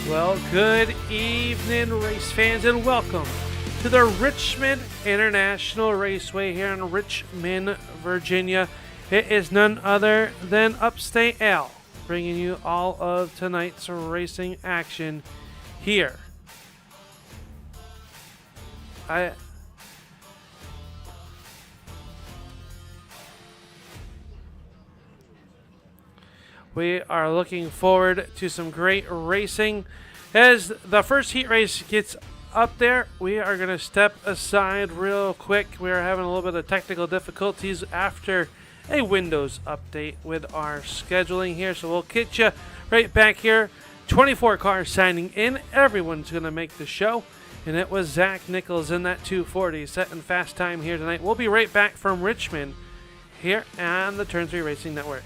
Well, good evening, race fans, and welcome to the Richmond International Raceway here in Richmond, Virginia. It is none other than Upstate Al, bringing you all of tonight's racing action here. We are looking forward to some great racing. As the first heat race gets up there, we are going to step aside real quick. We are having a little bit of technical difficulties after a Windows update with our scheduling here. So we'll get you right back here. 24 cars signing in. Everyone's going to make the show. And it was Zach Nichols in that 240 setting fast time here tonight. We'll be right back from Richmond here on the Turn 3 Racing Network.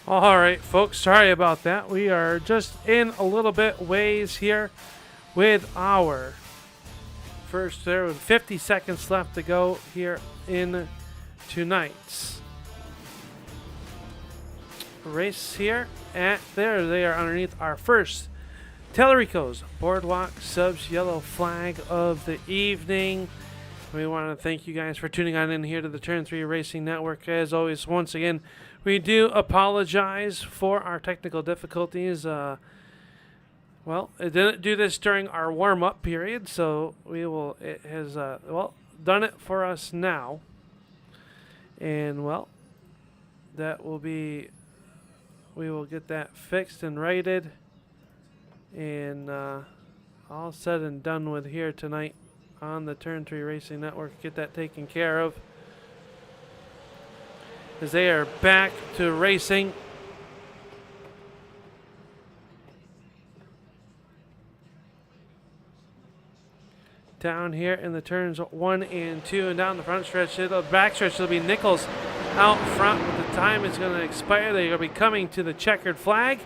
All right, folks, sorry about that. We are just in a little bit ways here with our first. There with 50 seconds left to go here in tonight's race here. There they are underneath our first Tellerico's Boardwalk Subs yellow flag of the evening. We want to thank you guys for tuning on in here to the Turn 3 Racing Network. As always, once again, we do apologize for our technical difficulties. Well, it didn't do this during our warm-up period, so it has, done it for us now. And, well, we will get that fixed and righted and all said and done with here tonight on the Turn 3 Racing Network. Get that taken care of, as they are back to racing. Down here in the turns 1 and 2, and down the front stretch, the back stretch, it'll be Nichols out front, but the time is going to expire. They're going to be coming to the checkered flag,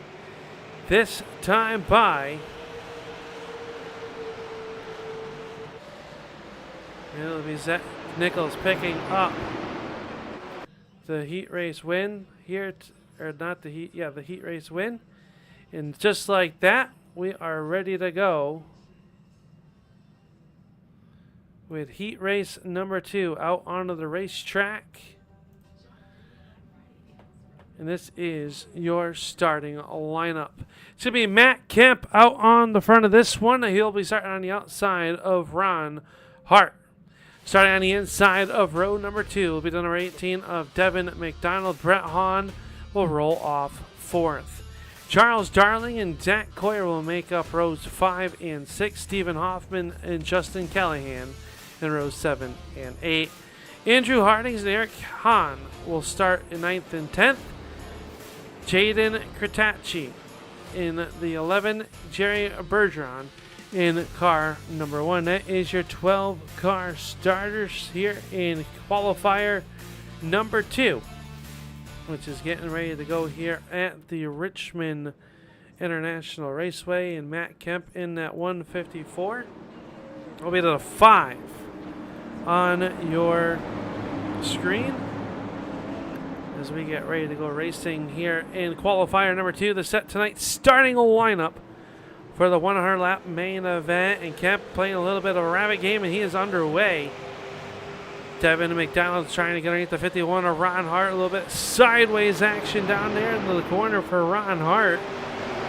this time by, it'll be Nichols picking up the heat race win here, the heat race win. And just like that, we are ready to go with heat race number 2 out onto the racetrack. And this is your starting lineup. It's going to be Matt Kemp out on the front of this one. He'll be starting on the outside of Ron Hart. Starting on the inside of row number 2 will be the number 18 of Devin McDonald. Brett Hahn will roll off 4th. Charles Darling and Zach Coyer will make up rows 5 and 6. Stephen Hoffman and Justin Callahan in rows 7 and 8. Andrew Hardings and Eric Hahn will start in 9th and 10th. Jaden Kratacci in the 11. Jerry Bergeron in car number 1. That is your 12 car starters here in qualifier number 2, which is getting ready to go here at the Richmond International Raceway. And Matt Kemp in that 154 will be to the 5 on your screen as we get ready to go racing here in qualifier number 2. The set tonight starting a lineup for the 100 lap main event, and Kemp playing a little bit of a rabbit game, and he is underway. Devin McDonald trying to get underneath the 51 of Ron Hart. A little bit sideways action down there in the corner for Ron Hart.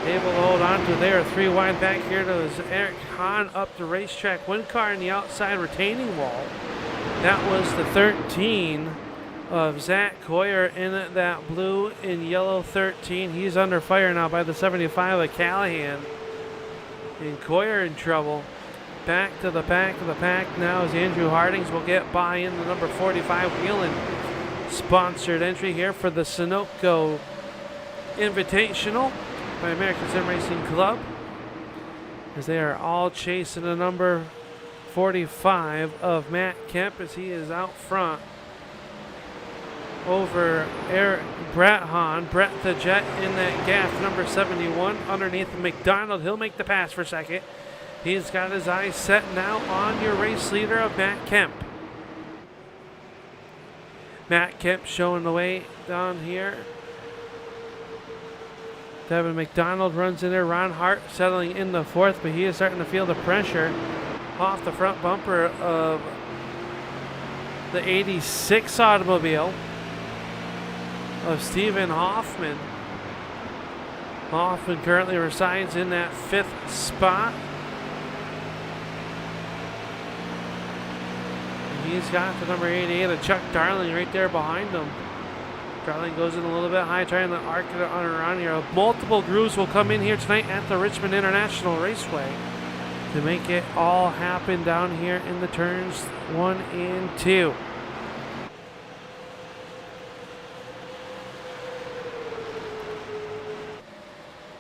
Able to hold on to there. 3 wide back here to Eric Hahn up the racetrack. 1 car in the outside retaining wall. That was the 13 of Zach Coyer in that blue and yellow 13. He's under fire now by the 75 of Callahan. And Coyer in trouble. Back to the back of the pack now as Andrew Hardings will get by in the number 45 Wheelan sponsored entry here for the Sunoco Invitational by American Sim Racing Club, as they are all chasing the number 45 of Matt Kemp as he is out front over Brett Hahn. Brett the Jet in that gaff, number 71 underneath McDonald. He'll make the pass for second. He's got his eyes set now on your race leader of Matt Kemp. Matt Kemp showing the way down here. Devin McDonald runs in there. Ron Hart settling in the 4th, but he is starting to feel the pressure off the front bumper of the 86 automobile of Stephen Hoffman. Hoffman currently resides in that 5th spot. He's got the number 88 of Chuck Darling right there behind him. Darling goes in a little bit high, trying to arc it on around here. Multiple grooves will come in here tonight at the Richmond International Raceway to make it all happen down here in the turns 1 and 2.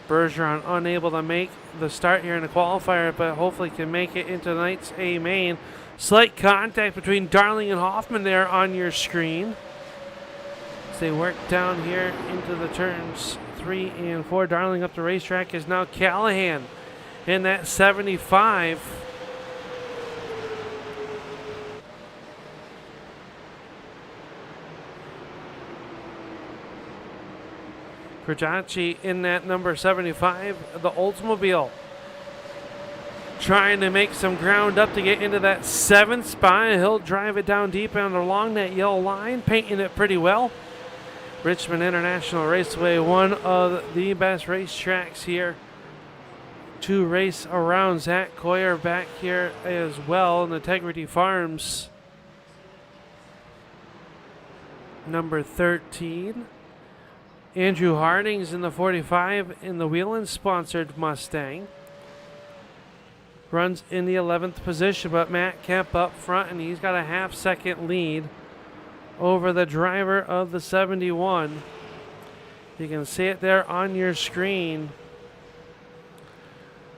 Bergeron unable to make the start here in the qualifier, but hopefully can make it into tonight's A main. Slight contact between Darling and Hoffman there on your screen. as they work down here into the turns 3 and 4. Darling up the racetrack is now Callahan in that 75. Krajachi in that number 75, the Oldsmobile. Trying to make some ground up to get into that 7th spot. He'll drive it down deep and along that yellow line, painting it pretty well. Richmond International Raceway, one of the best racetracks here to race around. Zach Coyer back here as well in Integrity Farms. Number 13. Andrew Harding's in the 45 in the Wheelan-sponsored Mustang. Runs in the 11th position, but Matt Kemp up front, and he's got a half-second lead over the driver of the 71. You can see it there on your screen.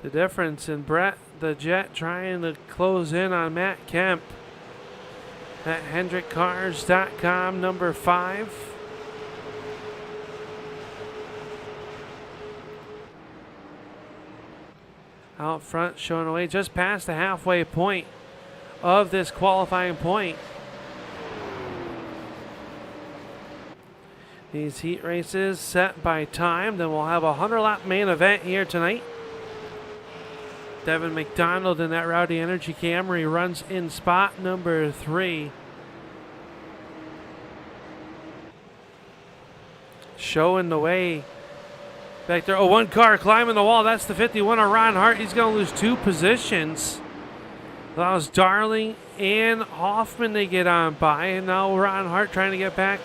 The difference in Brett the Jet trying to close in on Matt Kemp. At HendrickCars.com, number 5. Out front, showing away just past the halfway point of this qualifying point. These heat races set by time. Then we'll have a 100-lap main event here tonight. Devin McDonald in that Rowdy Energy Camry runs in spot number 3. Showing the way. Back there, one car climbing the wall. That's the 51 of Ron Hart. He's going to lose 2 positions. Allows Darling and Hoffman to get on by. And now Ron Hart trying to get back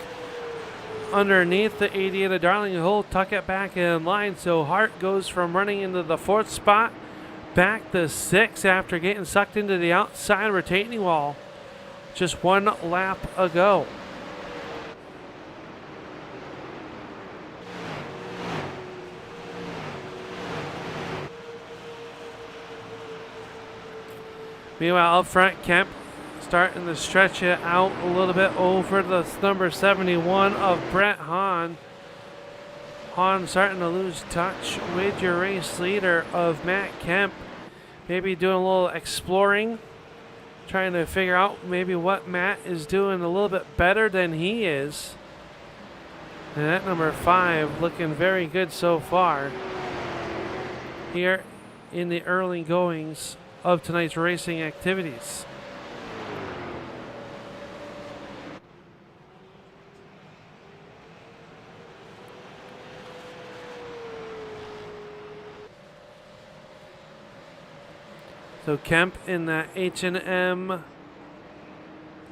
underneath the 88 of Darling. He'll tuck it back in line. So Hart goes from running into the 4th spot back to 6 after getting sucked into the outside retaining wall just 1 lap ago. Meanwhile, up front, Kemp starting to stretch it out a little bit over the number 71 of Brett Hahn. Hahn starting to lose touch with your race leader of Matt Kemp. Maybe doing a little exploring, trying to figure out maybe what Matt is doing a little bit better than he is. And that number 5 looking very good so far here in the early goings of tonight's racing activities. So Kemp in that H&M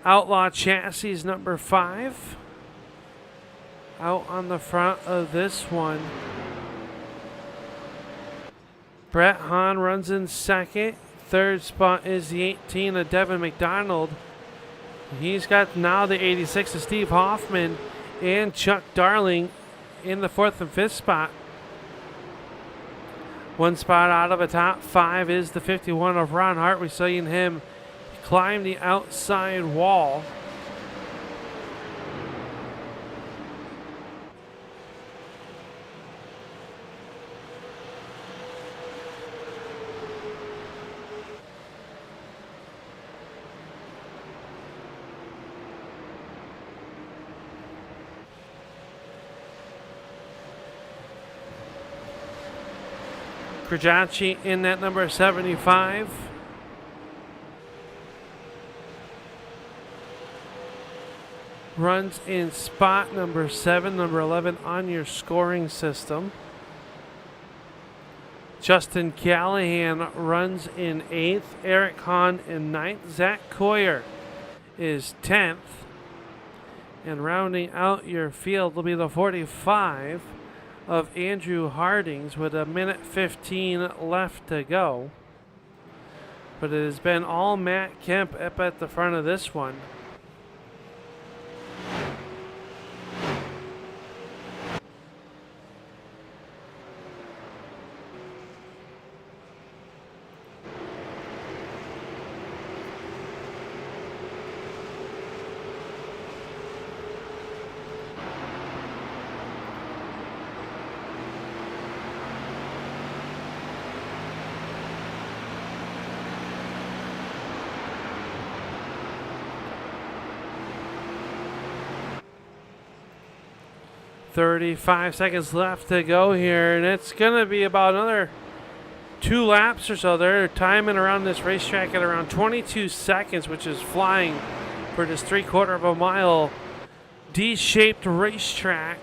Outlaw chassis number 5. Out on the front of this one. Brett Hahn runs in 2nd. 3rd spot is the 18 of Devin McDonald. He's got now the 86 of Steve Hoffman and Chuck Darling in the 4th and 5th spot. 1 spot out of a top 5 is the 51 of Ron Hart. We're seeing him climb the outside wall. Krajachi in that number 75. Runs in spot number 7, number 11 on your scoring system. Justin Callahan runs in 8th. Eric Hahn in 9th. Zach Coyer is 10th. And rounding out your field will be the 45 of Andrew Harding's with 1:15 left to go. But it has been all Matt Kemp up at the front of this one. 35 seconds left to go here, and it's going to be about another 2 laps or so. They're timing around this racetrack at around 22 seconds, which is flying for this 3/4 of a mile D-shaped racetrack.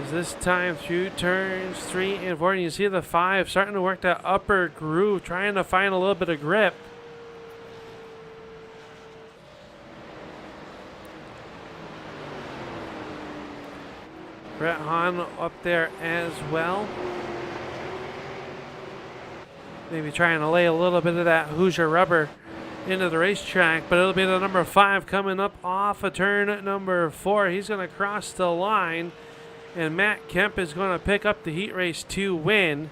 Is this time through turns 3 and 4, and you see the 5 starting to work that upper groove, trying to find a little bit of grip. Brett Hahn up there as well. Maybe trying to lay a little bit of that Hoosier rubber into the racetrack, but it'll be the number 5 coming up off of turn number 4. He's going to cross the line, and Matt Kemp is going to pick up the heat race 2 win.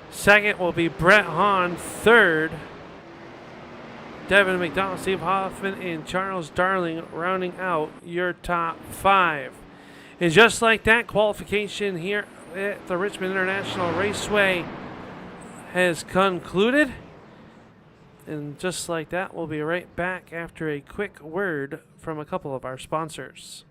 Second will be Brett Hahn. Third, Devin McDonald, Steve Hoffman, and Charles Darling rounding out your top 5. And just like that, qualification here at the Richmond International Raceway has concluded. And just like that, we'll be right back after a quick word from a couple of our sponsors.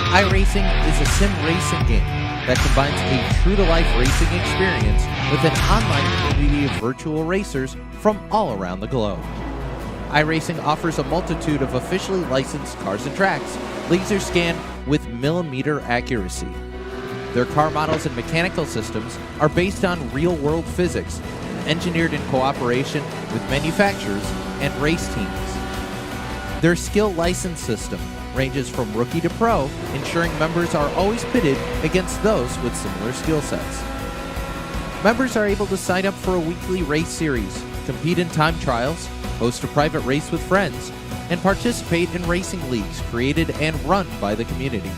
iRacing is a sim racing game that combines a true-to-life racing experience with an online community of virtual racers from all around the globe. iRacing offers a multitude of officially licensed cars and tracks, laser scanned with millimeter accuracy. Their car models and mechanical systems are based on real-world physics, engineered in cooperation with manufacturers and race teams. Their skill license system ranges from rookie to pro, ensuring members are always pitted against those with similar skill sets. Members are able to sign up for a weekly race series, compete in time trials, host a private race with friends, and participate in racing leagues created and run by the community.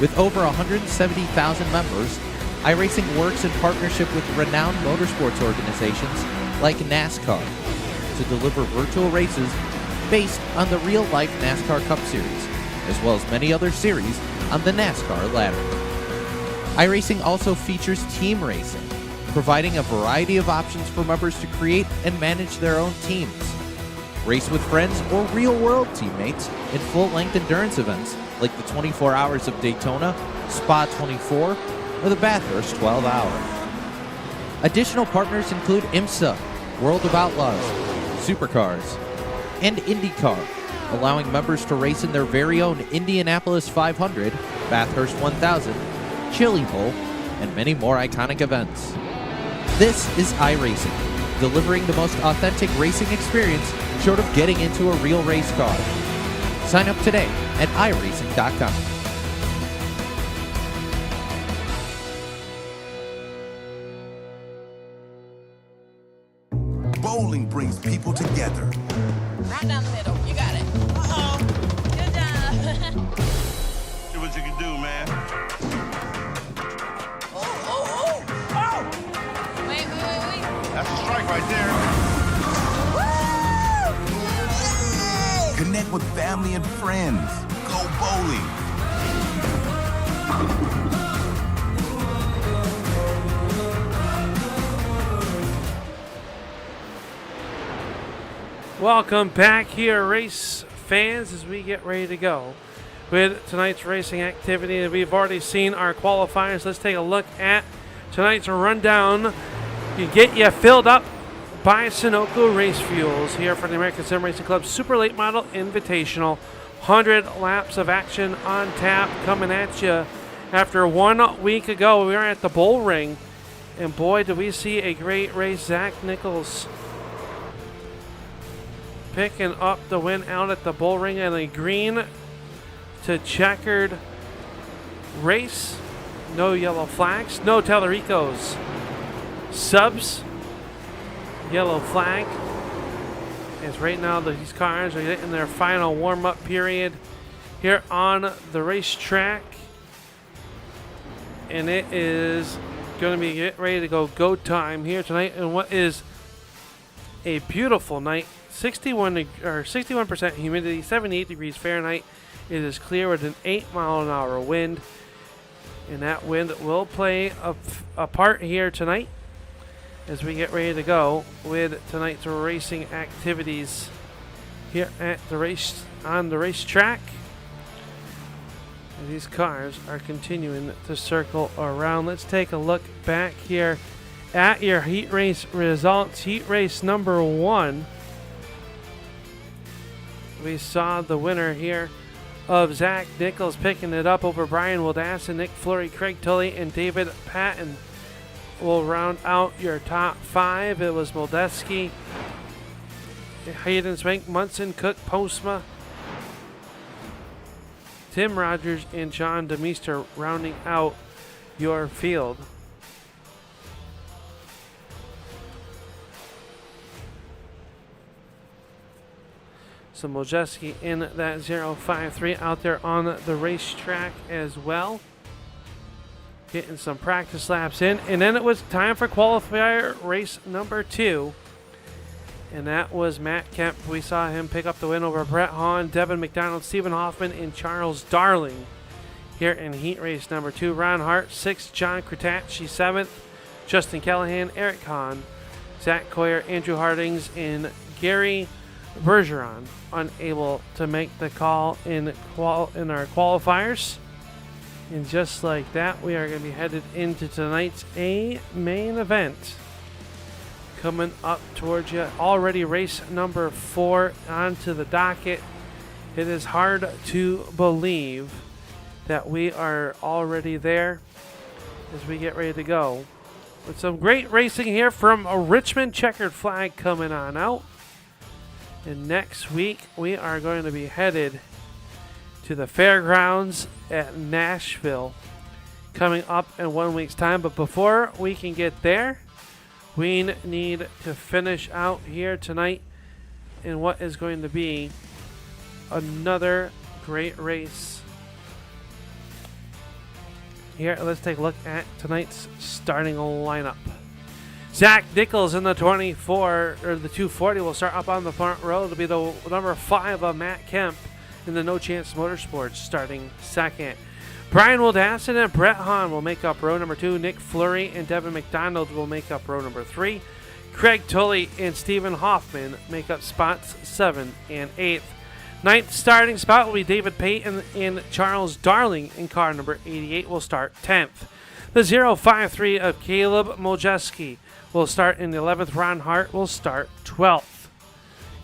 With over 170,000 members, iRacing works in partnership with renowned motorsports organizations like NASCAR to deliver virtual races based on the real-life NASCAR Cup Series, as well as many other series on the NASCAR ladder. iRacing also features team racing, providing a variety of options for members to create and manage their own teams. Race with friends or real-world teammates in full-length endurance events like the 24 Hours of Daytona, Spa 24, or the Bathurst 12 Hour. Additional partners include IMSA, World of Outlaws, Supercars, and IndyCar, allowing members to race in their very own Indianapolis 500, Bathurst 1000, Chili Bowl, and many more iconic events. This is iRacing, delivering the most authentic racing experience short of getting into a real race car. Sign up today at iRacing.com. Bowling brings people together. Right down the middle. You got it. Uh-oh. Good job. See what you can do, man. Oh. Wait. That's a strike right there. Connect with family and friends. Go bowling. Welcome back here, race fans, as we get ready to go with tonight's racing activity. We've already seen our qualifiers. Let's take a look at tonight's rundown. You get you filled up by Sunoco Race Fuels here for the American Sim Racing Club Super Late Model Invitational. 100 laps of action on tap coming at you. After 1 week ago, we were at the Bull Ring, and boy, did we see a great race. Zach Nichols picking up the win out at the Bull Ring in a green to checkered race. No yellow flags, no Tellericos. Subs, yellow flag. As right now these cars are in their final warm-up period here on the racetrack. And it is going to be getting ready to go time here tonight. And what is a beautiful night. 61% humidity, 78 degrees Fahrenheit. It is clear with an 8-mile-an-hour wind. And that wind will play a part here tonight as we get ready to go with tonight's racing activities here at the racetrack. And these cars are continuing to circle around. Let's take a look back here at your heat race results. Heat race number 1. We saw the winner here of Zach Nichols picking it up over Brian Wildassin, Nick Fleury, Craig Tully, and David Patton. Will round out your top 5. It was Moldeski, Hayden Swank, Munson, Cook, Postma, Tim Rogers, and John DeMeester rounding out your field. So Moldeski in that 053 out there on the racetrack as well. Getting some practice laps in. And then it was time for qualifier race number 2. And that was Matt Kemp. We saw him pick up the win over Brett Hahn, Devin McDonald, Stephen Hoffman, and Charles Darling here in heat race number 2. Ron Hart, 6th. John Kratacci, 7th. Justin Callahan, Eric Hahn, Zach Coyer, Andrew Hardings, and Gary Bergeron unable to make the call in our qualifiers. And just like that, we are going to be headed into tonight's main event. Coming up towards you, already race number 4 onto the docket. It is hard to believe that we are already there as we get ready to go. With some great racing here from a Richmond checkered flag coming on out. And next week, we are going to be headed to the fairgrounds at Nashville coming up in 1 week's time. But before we can get there, we need to finish out here tonight in what is going to be another great race. Here, let's take a look at tonight's starting lineup. Zach Nichols in the 24, or the 240 will start up on the front row. It'll be the number 5 of Matt Kemp in the No Chance Motorsports starting second. Brian Wildassin and Brett Hahn will make up row number 2. Nick Fleury and Devin McDonald will make up row number 3. Craig Tully and Stephen Hoffman make up spots 7 and 8th. 9th starting spot will be David Payton and Charles Darling in car number 88 will start 10th. The 053 of Caleb Moldeski will start in the 11th. Ron Hart will start 12th.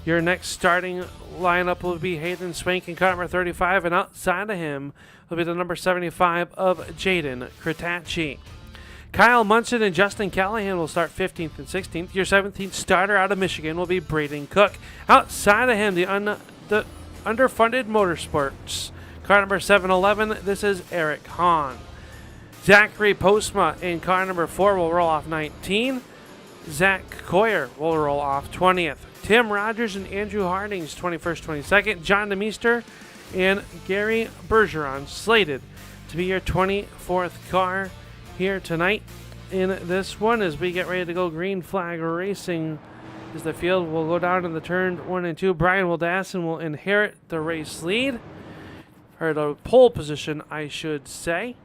Your next starting lineup will be Hayden Swank in car number 35, and outside of him will be the number 75 of Jaden Kratacci. Kyle Munson and Justin Callahan will start 15th and 16th. Your 17th starter out of Michigan will be Braden Cook. Outside of him, the underfunded Motorsports. Car number 711, this is Eric Hahn. Zachary Postma in car number 4 will roll off 19. Zach Coyer will roll off 20th. Tim Rogers and Andrew Hardings, 21st, 22nd. John DeMeester and Gary Bergeron slated to be your 24th car here tonight in this one as we get ready to go. Green flag racing as the field will go down in the turn 1 and 2. Brian Wildassin will inherit the race lead, or the pole position, I should say,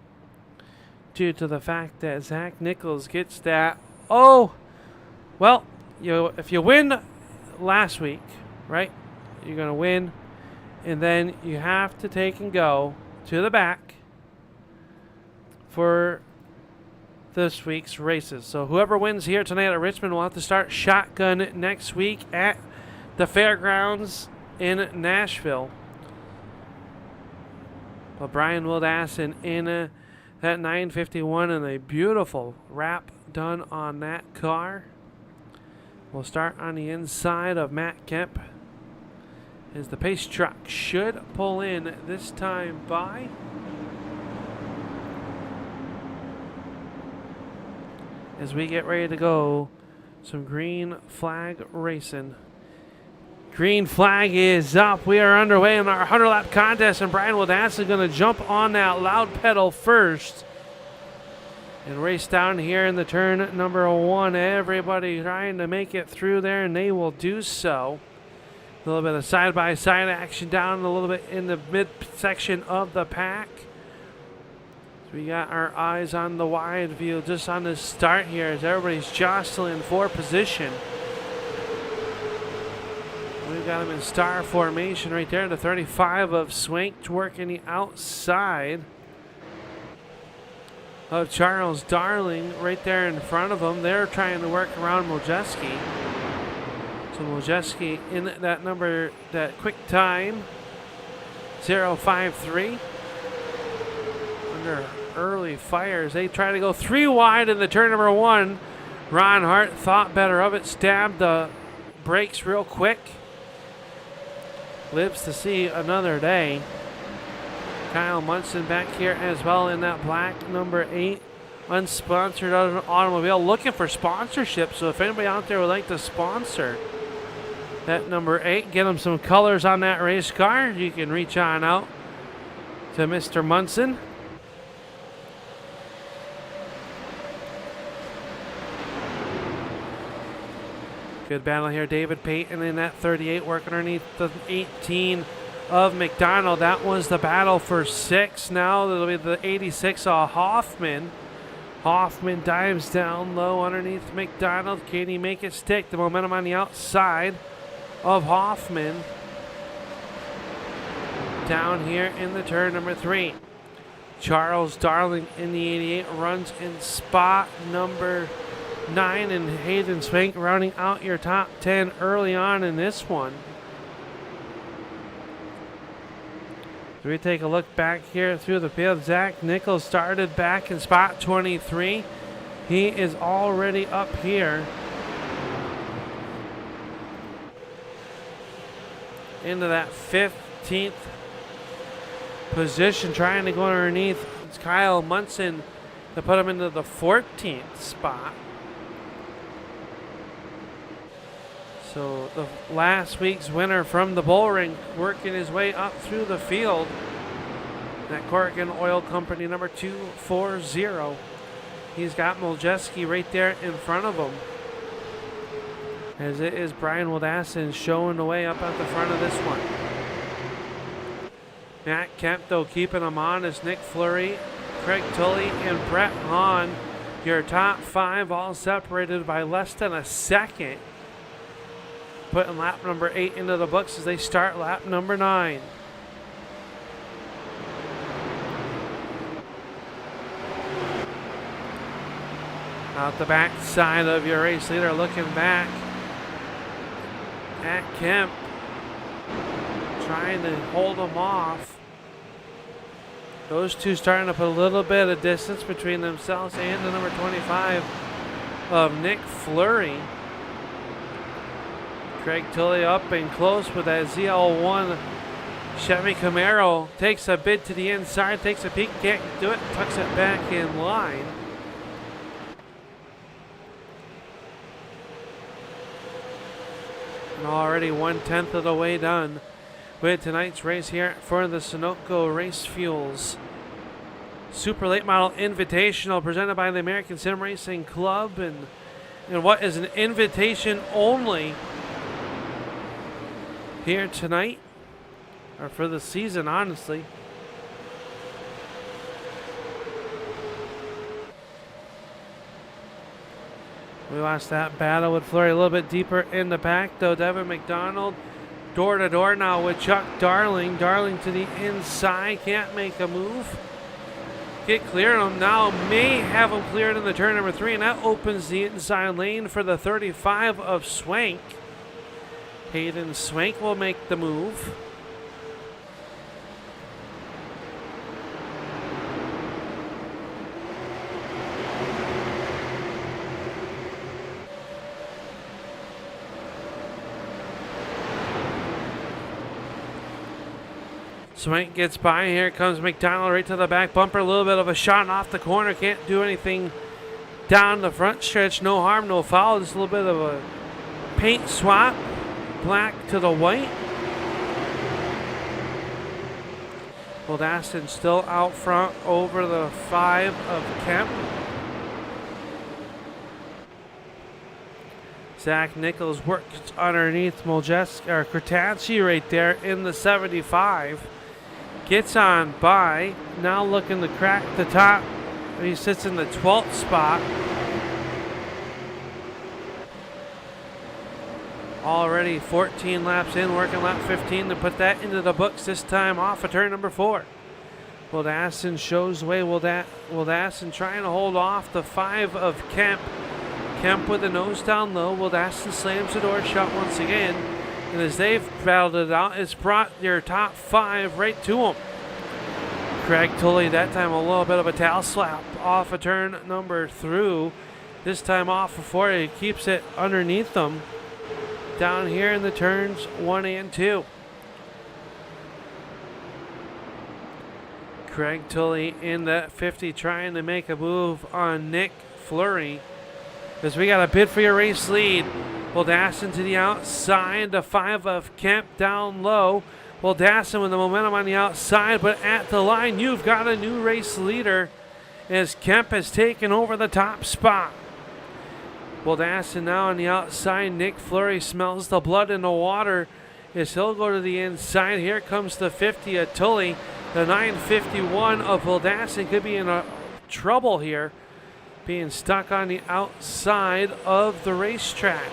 due to the fact that Zach Nichols gets that. Oh, well, if you win last week, right, you're going to win, and then you have to take and go to the back for this week's races. So whoever wins here tonight at Richmond will have to start shotgun next week at the fairgrounds in Nashville. But Brian Wildassin in that 951 and a beautiful wrap done on that car. We'll start on the inside of Matt Kemp as the pace truck should pull in this time by. As we get ready to go, some green flag racing. Green flag is up. We are underway in our 100-lap contest, and Brian Wildassin is going to jump on that loud pedal first and race down here in the turn number 1. Everybody trying to make it through there, and they will do so. A little bit of side-by-side action down a little bit in the midsection of the pack. We got our eyes on the wide view just on the start here as everybody's jostling for position. We've got him in star formation right there. The 35 of Swank working the outside of Charles Darling right there in front of him. They're trying to work around Mojeski. So Mojeski in that number, that quick time, 0.53. Under early fires. They try to go 3 wide in the turn number 1. Ron Hart thought better of it, stabbed the brakes real quick. Lives to see another day. Kyle Munson back here as well in that black number 8 unsponsored automobile, looking for sponsorship. So if anybody out there would like to sponsor that number 8, get them some colors on that race car, you can reach on out to Mr. Munson. Good battle here. David Payton in that 38 working underneath the 18 of McDonald. That was the battle for 6. Now it'll be the 86 of Hoffman. Hoffman dives down low underneath McDonald. Can he make it stick? The momentum on the outside of Hoffman. Down here in the turn number 3. Charles Darling in the 88 runs in spot number 9, and Hayden Swank rounding out your top 10 early on in this one. So we take a look back here through the field. Zach Nichols started back in spot 23. He is already up here into that 15th position, trying to go underneath Kyle Munson to put him into the 14th spot. So the last week's winner from the bull ring working his way up through the field. That Corrigan Oil Company number 240. He's got Moljeski right there in front of him. As it is Brian Wildassin showing the way up at the front of this one. Matt Kemp though keeping him on as Nick Fleury, Craig Tully, and Brett Hahn. Your top 5 all separated by less than a second. Putting lap number 8 into the books as they start lap number 9. Out the back side of your race leader, looking back at Kemp, trying to hold him off. Those two starting to put a little bit of distance between themselves and the number 25 of Nick Fleury. Craig Tully up and close with that ZL1 Chevy Camaro. Takes a bid to the inside, takes a peek, can't do it, tucks it back in line. And already 1/10 of the way done with tonight's race here for the Sunoco Race Fuels Super Late Model Invitational presented by the American Sim Racing Club, and what is an invitation only here tonight, or for the season, honestly. We watched that battle with Fleury a little bit deeper in the back, though. Devin McDonald door to door now with Chuck Darling. Darling to the inside, can't make a move. Get clear on him now, may have him cleared in the turn number 3, and that opens the inside lane for the 35 of Swank. Hayden Swank will make the move. Swank gets by. Here comes McDonald right to the back bumper. A little bit of a shot off the corner. Can't do anything down the front stretch. No harm, no foul. Just a little bit of a paint swap. Black to the white. Old Aston still out front over the 5 of Kemp. Zach Nichols works underneath Kratachi right there in the 75. Gets on by. Now looking to crack the top. He sits in the 12th spot. Already 14 laps in, working lap 15 to put that into the books, this time off of turn number 4. Wildassin shows way. Wildassin trying to hold off the 5 of Kemp. Kemp with the nose down low. Wildassin slams the door shut once again. And as they've battled it out, it's brought their top 5 right to them. Craig Tully, that time a little bit of a tail slap off of turn number 3. This time off before he keeps it underneath them. Down here in the turns 1 and 2. Craig Tully in that 50 trying to make a move on Nick Fleury. As we got a bid for your race lead. Wildassin to the outside. The 5 of Kemp down low. Wildassin with the momentum on the outside, but at the line you've got a new race leader as Kemp has taken over the top spot. Wildassin now on the outside. Nick Fleury smells the blood in the water as he'll go to the inside. Here comes the 50 of Tully. The 951 of Wildassin could be in trouble here, being stuck on the outside of the racetrack.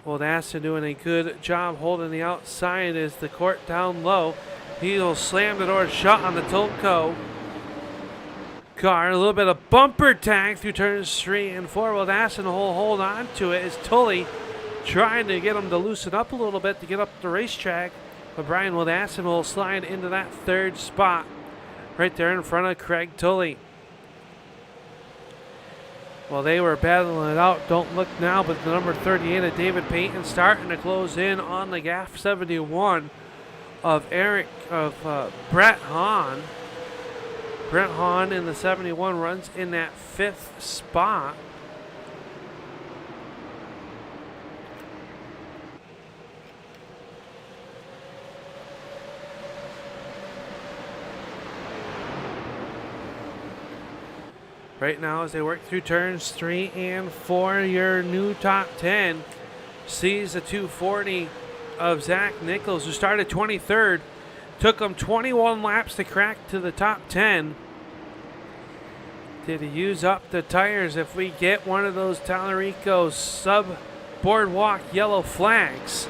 Wildassin doing a good job holding the outside as the court down low. He'll slam the door shut on the Tilco car. A little bit of bumper tag through turns 3 and 4. Wildassin will hold on to it as Tully trying to get him to loosen up a little bit to get up the racetrack. But Brian Wildassin will slide into that 3rd spot right there in front of Craig Tully. Well, they were battling it out. Don't look now, but the number 38 of David Payton starting to close in on the GAF 71 of Brett Hahn. Brett Hahn in the 71 runs in that 5th spot. Right now, as they work through turns 3 and 4, your new top 10 sees the 240 of Zach Nichols, who started 23rd. Took him 21 laps to crack to the top 10. Did he use up the tires? If we get one of those Tallarico sub-boardwalk yellow flags,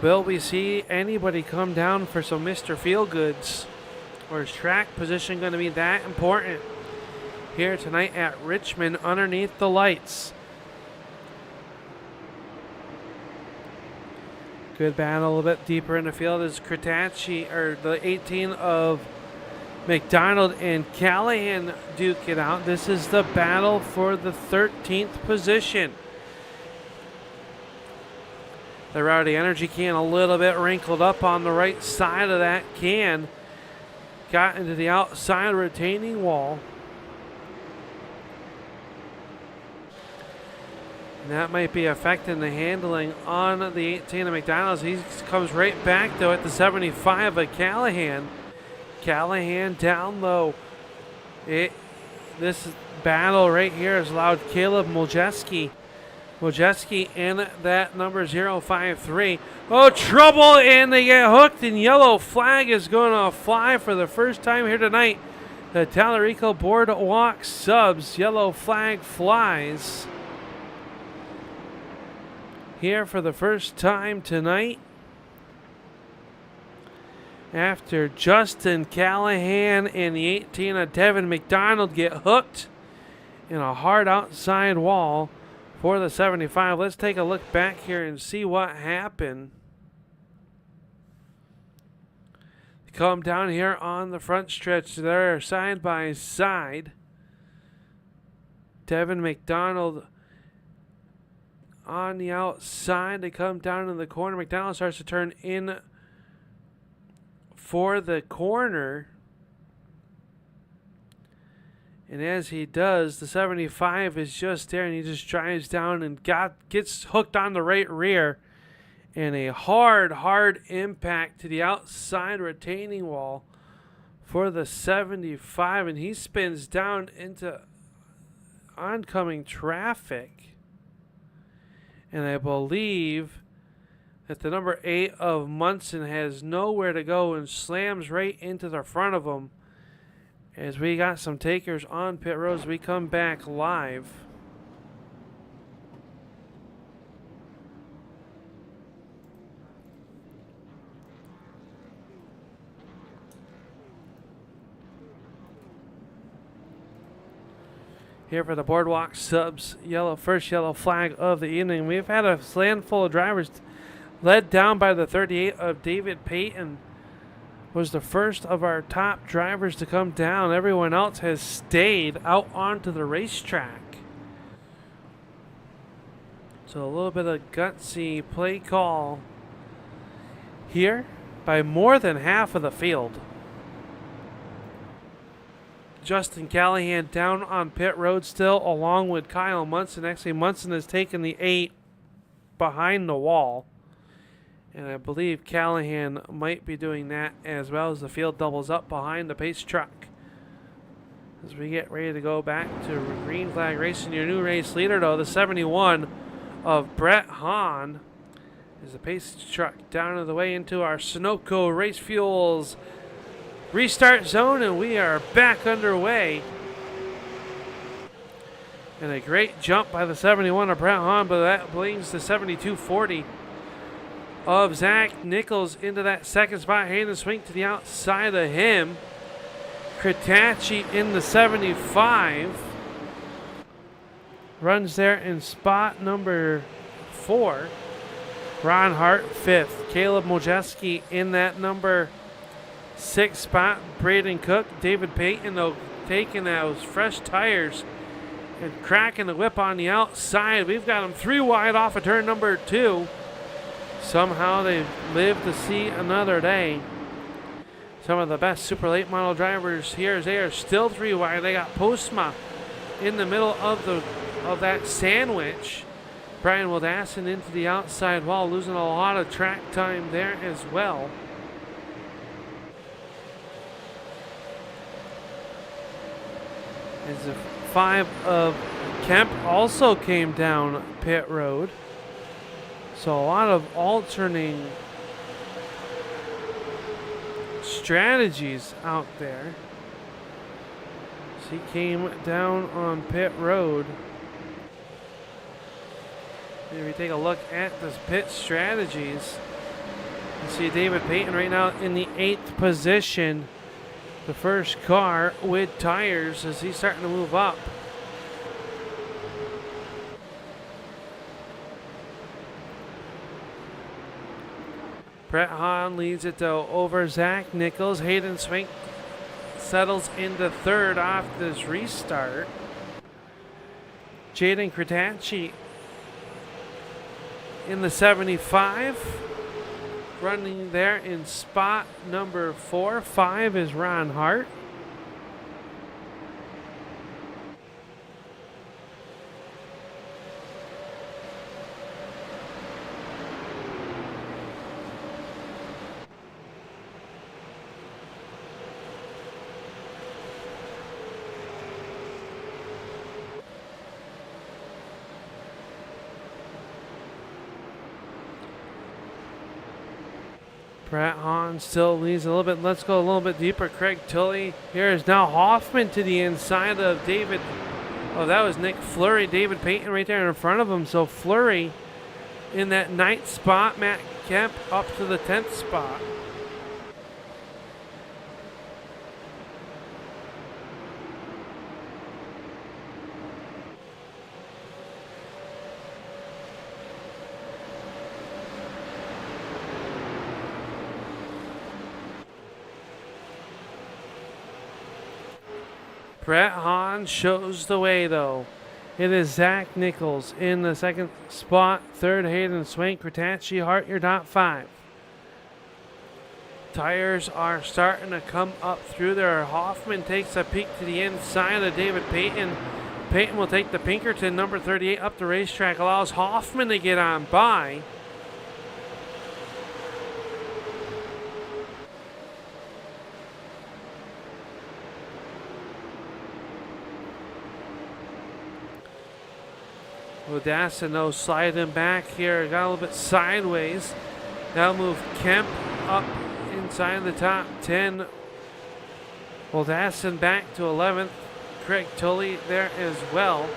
will we see anybody come down for some Mr. Feelgoods? Or is track position going to be that important here tonight at Richmond underneath the lights? Good battle a little bit deeper in the field as Kratacci, or the 18 of McDonald and Callahan duke it out. This is the battle for the 13th position. The Rowdy Energy can a little bit wrinkled up on the right side of that can. Got into the outside retaining wall. And that might be affecting the handling on the 18 of McDonald's. He comes right back, though, at the 75 of Callahan. Callahan down low. This battle right here has allowed Caleb Mojeski in that number 053. Oh, trouble, and they get hooked, and yellow flag is going to fly for the first time here tonight. The Tallarico Boardwalk subs, yellow flag flies here for the first time tonight, after Justin Callahan and the 18 of Devin McDonald get hooked in a hard outside wall for the 75. Let's take a look back here and see what happened. Come down here on the front stretch. They're side by side. Devin McDonald on the outside. They come down in the corner. McDonald starts to turn in for the corner. And as he does, the 75 is just there, and he just drives down and gets hooked on the right rear. And a hard impact to the outside retaining wall for the 75. And he spins down into oncoming traffic. And I believe that the number 8 of Munson has nowhere to go and slams right into the front of him. As we got some takers on pit roads, we come back live. Here for the Boardwalk Subs first yellow flag of the evening. We've had a handful of drivers led down by the 38 of David Payton. Was the first of our top drivers to come down. Everyone else has stayed out onto the racetrack. So a little bit of gutsy play call here by more than half of the field. Justin Callahan down on pit road still, along with Kyle Munson. Actually, Munson has taken the 8 behind the wall. And I believe Callahan might be doing that as well as the field doubles up behind the pace truck. As we get ready to go back to Green Flag Racing, your new race leader, though, the 71 of Brett Hahn, is the pace truck down to the way into our Sunoco Race Fuels restart zone, and we are back underway. And a great jump by the 71 of Brett Hahn, but that brings the 72-40 of Zach Nichols into that second spot. Hayden swing to the outside of him. Kritachi in the 75 runs there in spot number 4. Ron Hart 5th. Caleb Mojeski in that number 6 spot. Braden Cook, David Payton, though, taking those fresh tires and cracking the whip on the outside. We've got them 3 wide off of turn number 2. Somehow they've lived to see another day. Some of the best super late model drivers here, as they are still 3 wide. They got Postma in the middle of that sandwich. Brian Wildassin into the outside wall, losing a lot of track time there as well. As the 5 of Kemp also came down pit road. So a lot of alternating strategies out there. So he came down on pit road. If we take a look at this pit strategies, you see David Payton right now in the 8th position. The first car with tires as he's starting to move up. Brett Hahn leads it though over Zach Nichols. Hayden Swink settles into 3rd off this restart. Jaden Kritachi in the 75. Running there in spot number 4. 5 is Ron Hart. Brett Hahn still leads a little bit. Let's go a little bit deeper. Craig Tully. Here is now Hoffman to the inside of David. Oh, that was Nick Fleury. David Payton right there in front of him. So Fleury in that 9th spot. Matt Kemp up to the 10th spot. Brett Hahn shows the way, though. It is Zach Nichols in the 2nd spot. 3rd, Hayden Swank. Kritachi Hart, your top 5. Tires are starting to come up through there. Hoffman takes a peek to the inside of David Payton. Payton will take the Pinkerton, number 38, up the racetrack. Allows Hoffman to get on by. Odassa no sliding back here. Got a little bit sideways. That'll move Kemp up inside the top 10. Odassa back to 11th. Craig Tully there as well.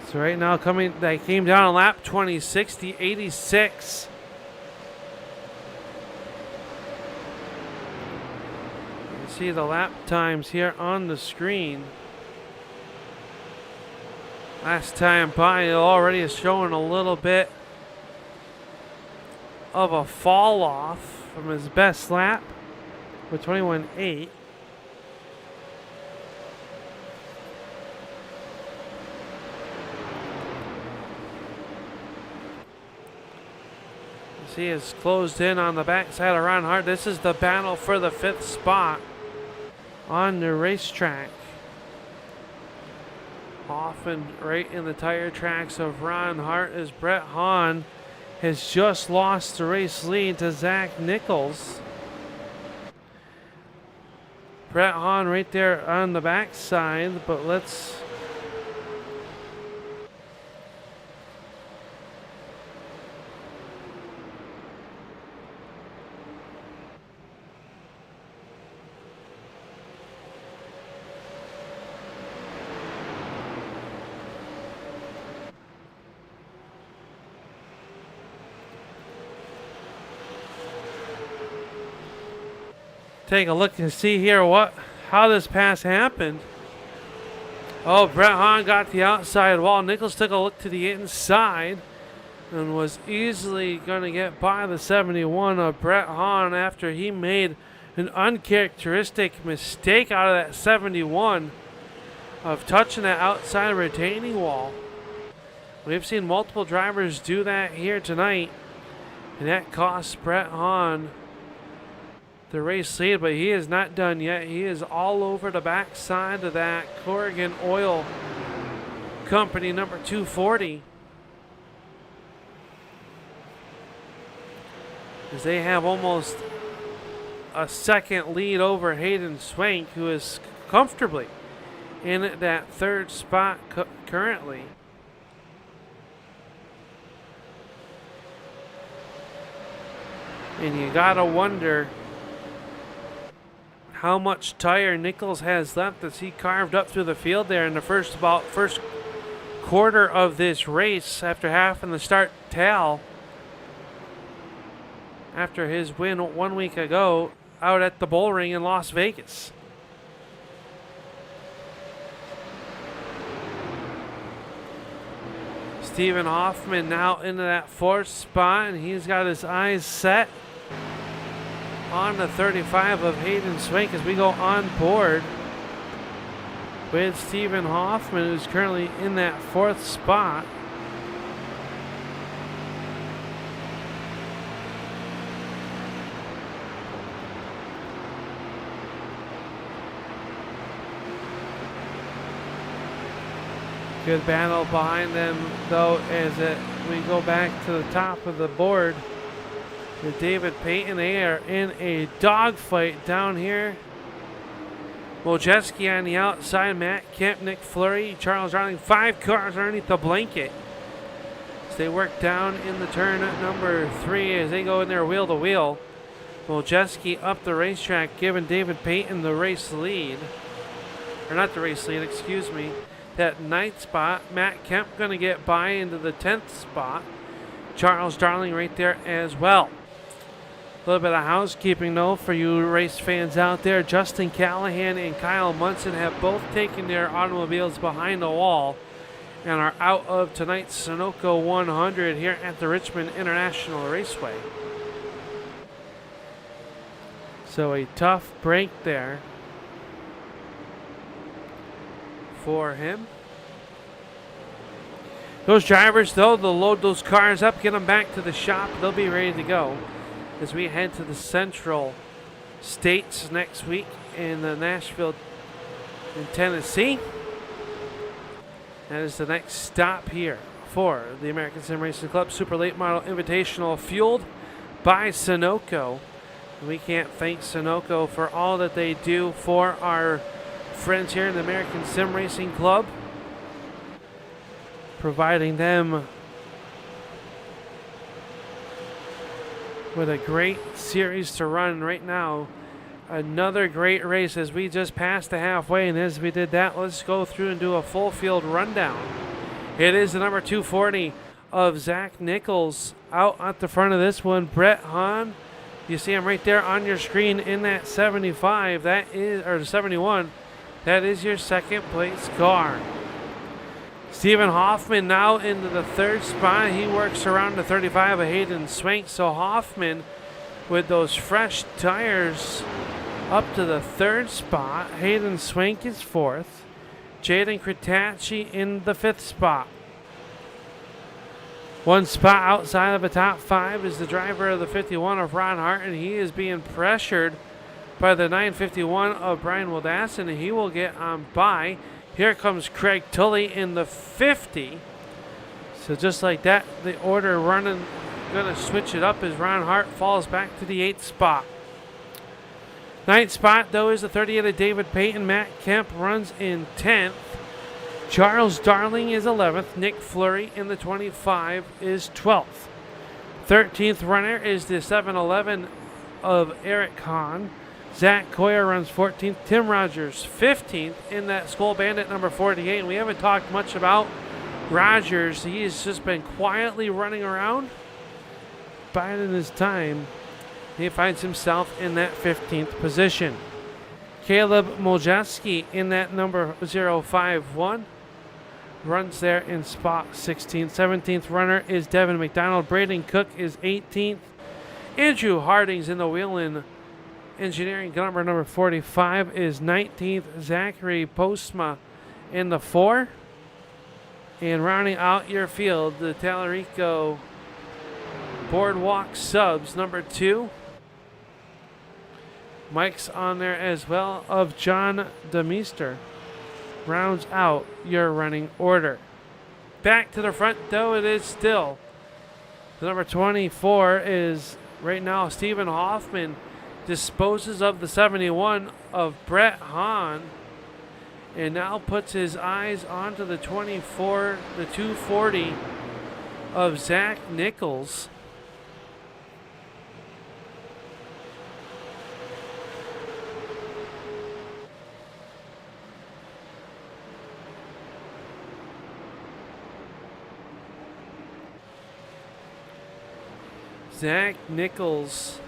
So right now they came down on lap 2060, 86. You see the lap times here on the screen. Last time by already is showing a little bit of a fall off from his best lap with 21.8. He is closed in on the backside of Ron Hart. This is the battle for the 5th spot on the racetrack. Often right in the tire tracks of Ron Hart as Brett Hahn has just lost the race lead to Zach Nichols. Brett Hahn right there on the backside, but let's take a look and see here how this pass happened. Oh, Brett Hahn got the outside wall. Nichols took a look to the inside and was easily going to get by the 71 of Brett Hahn after he made an uncharacteristic mistake out of that 71 of touching that outside retaining wall. We've seen multiple drivers do that here tonight, and that cost Brett Hahn the race lead, but he is not done yet. He is all over the backside of that Corrigan Oil Company number 240. As they have almost a second lead over Hayden Swank, who is comfortably in that 3rd spot currently. And you gotta wonder how much tire Nichols has left as he carved up through the field there in the first quarter of this race after having the start tail after his win 1 week ago out at the Bull Ring in Las Vegas. Stephen Hoffman now into that 4th spot, and he's got his eyes set on the 35 of Hayden Swank as we go on board with Stephen Hoffman, who's currently in that 4th spot. Good battle behind them, though, as we go back to the top of the board with David Payton. They are in a dogfight down here. Wojcicki on the outside, Matt Kemp, Nick Fleury, Charles Darling, 5 cars underneath the blanket. As they work down in the turn at number 3 as they go in there wheel to wheel. Wojcicki up the racetrack, giving David Payton the race lead. Or not the race lead, excuse me. That 9th spot, Matt Kemp going to get by into the 10th spot. Charles Darling right there as well. A little bit of housekeeping, though, for you race fans out there. Justin Callahan and Kyle Munson have both taken their automobiles behind the wall and are out of tonight's Sunoco 100 here at the Richmond International Raceway. So a tough break there for him. Those drivers, though, they'll load those cars up, get them back to the shop. They'll be ready to go as we head to the Central States next week in Nashville in Tennessee. That is the next stop here for the American Sim Racing Club Super Late Model Invitational, fueled by Sunoco. We can't thank Sunoco for all that they do for our friends here in the American Sim Racing Club, providing them with a great series to run right now. Another great race as we just passed the halfway, and as we did that, let's go through and do a full field rundown. It is the number 240 of Zach Nichols out at the front of this one. Brett Hahn, you see him right there on your screen in that 75, that is, or 71, that is your second place car. Stephen Hoffman now into the third spot. He works around the 35 of Hayden Swank. So Hoffman with those fresh tires up to the third spot. Hayden Swank is fourth. Jaden Kratacci in the fifth spot. One spot outside of the top five is the driver of the 51 of Ron Hart, and he is being pressured by the 951 of Brian Wildassin, and he will get on by. Here comes Craig Tully in the 50. So just like that, the order running, going to switch it up as Ron Hart falls back to the 8th spot. 9th spot, though, is the 38 of David Payton. Matt Kemp runs in 10th. Charles Darling is 11th. Nick Fleury in the 25 is 12th. 13th runner is the 711 of Eric Hahn. Zach Coyer runs 14th. Tim Rogers 15th in that Skull Bandit number 48. And we haven't talked much about Rogers. He has just been quietly running around, biding his time. He finds himself in that 15th position. Caleb Moljewski in that number 051 runs there in spot 16. 17th runner is Devin McDonald. Braden Cook is 18th. Andrew Harding's in the Wheeling Engineering number 45 is 19th. Zachary Postma in the 4. And rounding out your field, the Tallarico Boardwalk Subs number 2. Mike's on there as well of John DeMeester. Rounds out your running order. Back to the front, though, it is still. The number 24 is right now Stephen Hoffman. Disposes of the 71 of Brett Hahn. And now puts his eyes onto the 24, the 240 of Zach Nichols. Zach Nichols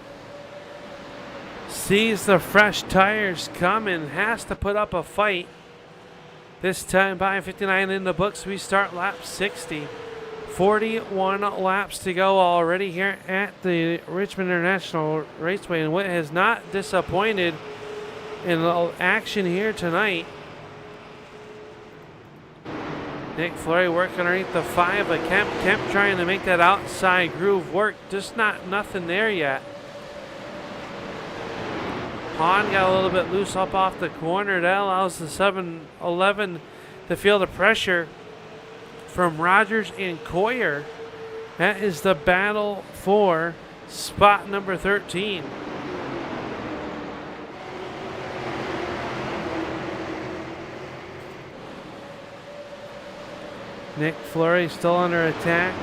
sees the fresh tires coming, has to put up a fight. This time by 59 in the books, we start lap 60. 41 laps to go already here at the Richmond International Raceway, and what has not disappointed in action here tonight. Nick Fleury working underneath the 5 of Kemp. Kemp trying to make that outside groove work, just nothing there yet. Hahn got a little bit loose up off the corner. That allows the 711 to feel the pressure from Rogers and Coyer. That is the battle for spot number 13. Nick Fleury still under attack,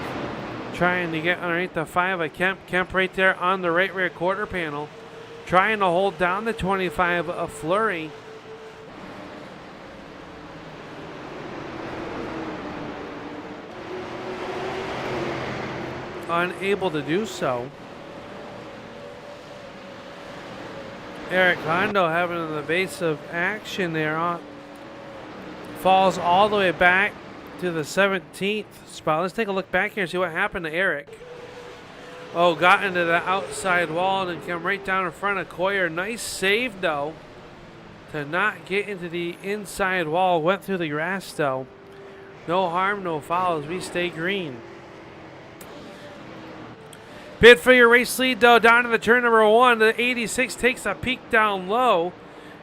trying to get underneath the 5 of Kemp. Kemp right there on the right rear quarter panel, trying to hold down the 25 of Fleury. Unable to do so. Eric Hondo having the base of action there. Falls all the way back to the 17th spot. Let's take a look back here and see what happened to Eric. Oh, got into the outside wall and then come right down in front of Coyer. Nice save, though, to not get into the inside wall. Went through the grass, though. No harm, no foul as we stay green. Bid for your race lead, though, down to the turn number 1. The 86 takes a peek down low.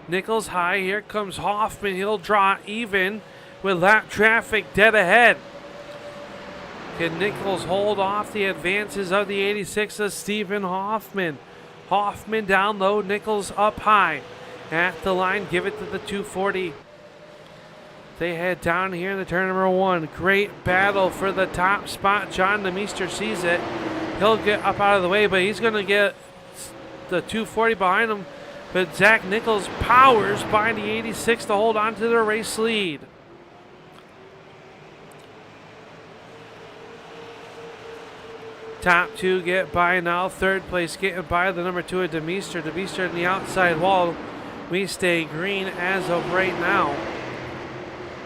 Nichols high. Here comes Hoffman. He'll draw even with lap traffic dead ahead. Can Nichols hold off the advances of the 86 of Stephen Hoffman? Hoffman down low, Nichols up high. at the line. Give it to the 240. They head down here in the turn number 1. Great battle for the top spot. John DeMeester sees it. He'll get up out of the way, but he's going to get the 240 behind him. But Zach Nichols powers by the 86 to hold on to the race lead. Top 2 get by now. Third place getting by the number 2 at DeMeester. DeMeester in the outside wall. We stay green as of right now.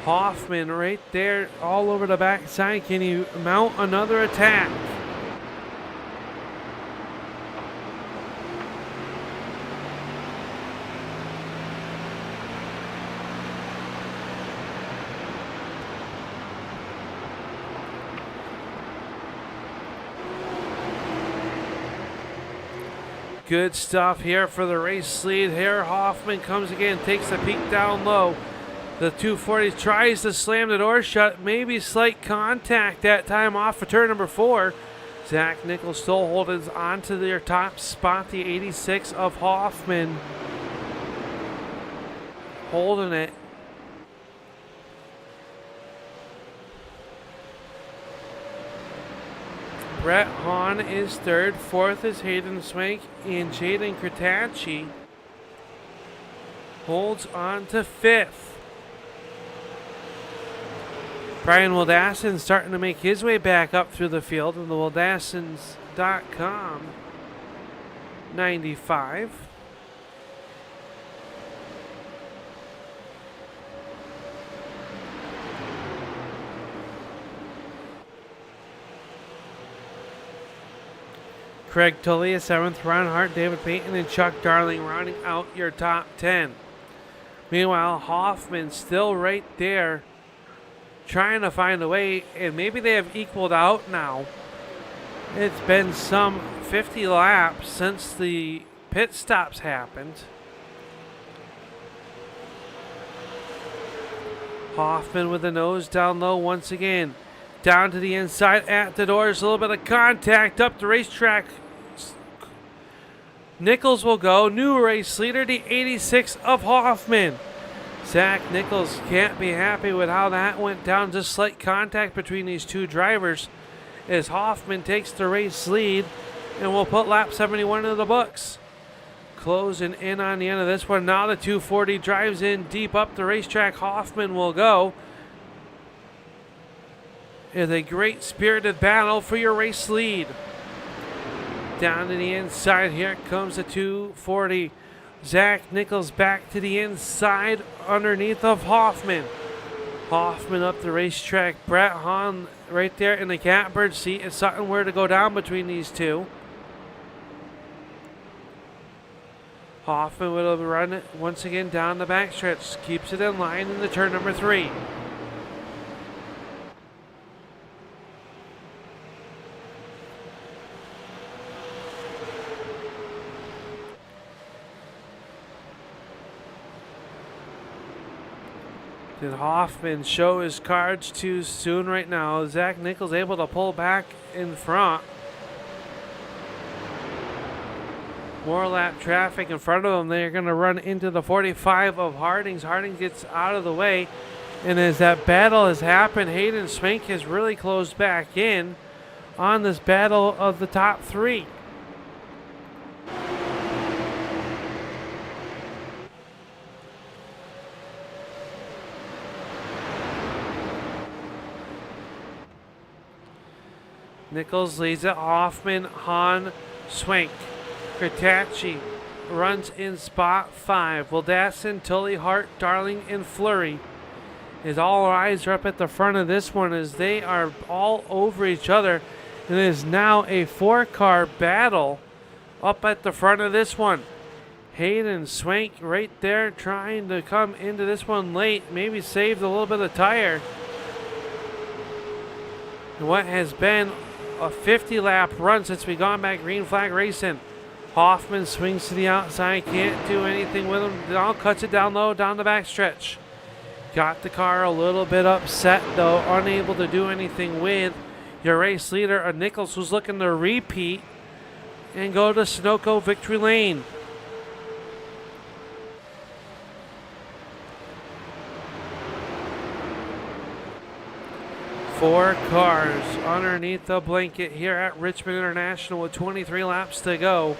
Hoffman right there all over the backside. Can he mount another attack? Good stuff here for the race lead. Here Hoffman comes again, takes a peek down low. The 240 tries to slam the door shut. Maybe slight contact that time off of turn number 4. Zach Nichols still holding on to their top spot. The 86 of Hoffman holding it. Brett Hahn is third. Fourth is Hayden Swank, and Jaden Kratachi holds on to fifth. Brian Wildassin starting to make his way back up through the field in the Wildassins.com 95. Craig Tully is 7th, Ron Hart, David Payton, and Chuck Darling rounding out your top 10. Meanwhile, Hoffman still right there trying to find a way, and maybe they have equaled out now. It's been some 50 laps since the pit stops happened. Hoffman with the nose down low once again. Down to the inside at the doors. A little bit of contact up the racetrack. Nichols will go. New race leader, the 86 of Hoffman. Zach Nichols can't be happy with how that went down. Just slight contact between these two drivers as Hoffman takes the race lead, and we'll put lap 71 into the books. Closing in on the end of this one. Now the 240 drives in deep up the racetrack. Hoffman will go. It's a great spirited battle for your race lead. Down to the inside, here comes the 240. Zach Nichols back to the inside underneath of Hoffman. Hoffman up the racetrack. Brett Hahn right there in the catbird seat. It's something where to go down between these two. Hoffman will run it once again down the backstretch. Keeps it in line in the turn number 3. Did Hoffman show his cards too soon right now? Zach Nichols able to pull back in front. More lap traffic in front of them. They're going to run into the 45 of Hardings. Harding gets out of the way. And as that battle has happened, Hayden Swank has really closed back in on this battle of the top 3. Nichols leads it. Hoffman, Hahn, Swank. Kratachi runs in spot 5. Wildassin, Tully, Hart, Darling, and Fleury. As all eyes are up at the front of this one as they are all over each other. And it is now a 4-car battle up at the front of this one. Hayden Swank right there trying to come into this one late. Maybe saved a little bit of tire. And what has been a 50-lap run since we gone back green flag racing. Hoffman swings to the outside, can't do anything with him. Now cuts it down low, down the backstretch. Got the car a little bit upset though, unable to do anything with your race leader, Nichols, who's looking to repeat and go to Sunoco victory lane. 4 cars underneath the blanket here at Richmond International with 23 laps to go.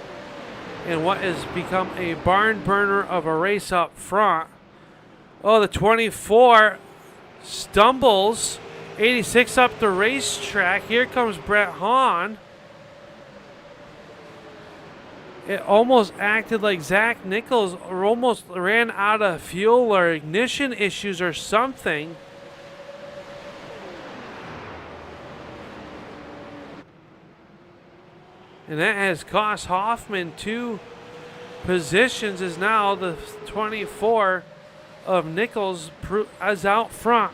And what has become a barn burner of a race up front. Oh, the 24 stumbles. 86 up the racetrack. Here comes Brett Hahn. It almost acted like Zach Nichols almost ran out of fuel or ignition issues or something. And that has cost Hoffman 2 positions, as now the 24 of Nichols is out front.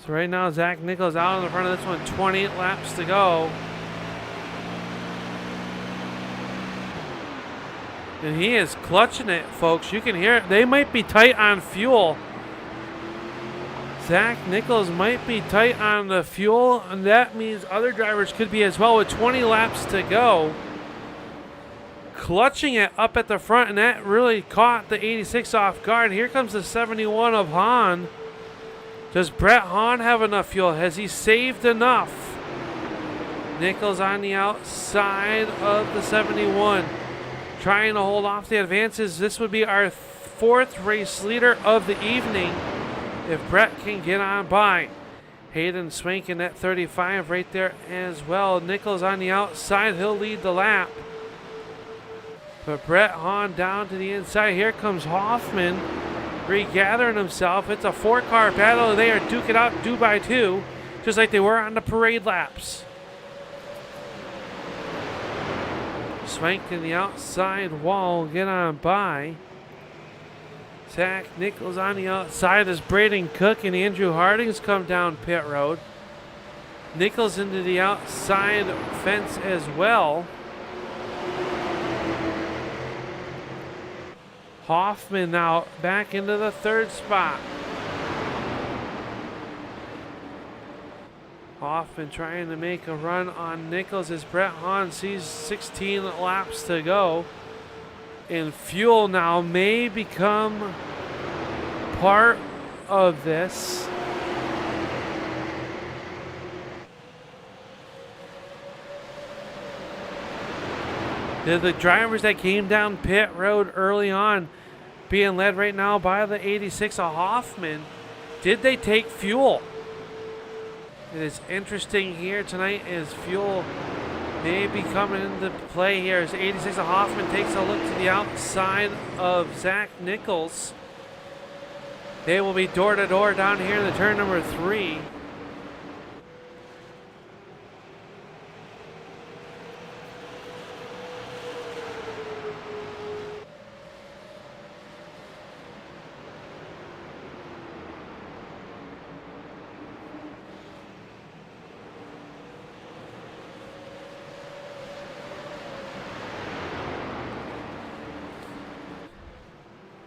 So right now, Zach Nichols out in the front of this one, 28 laps to go. And he is clutching it, folks. You can hear it. They might be tight on fuel. Zach Nichols might be tight on the fuel, and that means other drivers could be as well with 20 laps to go. Clutching it up at the front, and that really caught the 86 off guard. Here comes the 71 of Hahn. Does Brett Hahn have enough fuel? Has he saved enough? Nichols on the outside of the 71. Trying to hold off the advances. This would be our 4th race leader of the evening if Brett can get on by. Hayden Swankin at 35 right there as well. Nichols on the outside. He'll lead the lap. But Brett Hahn down to the inside. Here comes Hoffman regathering himself. It's a 4-car battle. They are duking out 2 by 2, just like they were on the parade laps. Swank in the outside wall, get on by. Zach Nichols on the outside as Braden Cook and Andrew Hardings come down pit road. Nichols into the outside fence as well. Hoffman now back into the 3rd spot. Hoffman trying to make a run on Nichols as Brett Hahn sees 16 laps to go. And fuel now may become part of this. The drivers that came down pit road early on, being led right now by the 86 of Hoffman, did they take fuel? It is interesting here tonight as fuel may be coming into play here as 86 of Hoffman takes a look to the outside of Zach Nichols. They will be door to door down here in the turn number 3.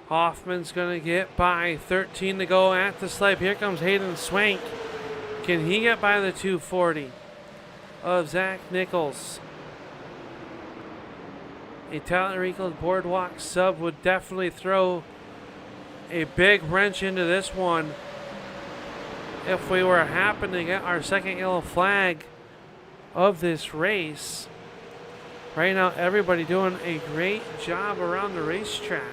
Hoffman's going to get by. 13 to go at the stripe. Here comes Hayden Swank. Can he get by the 240 of Zach Nichols? A Talent Rico's Boardwalk sub would definitely throw a big wrench into this one if we were happen to get our 2nd yellow flag of this race. Right now, everybody doing a great job around the racetrack.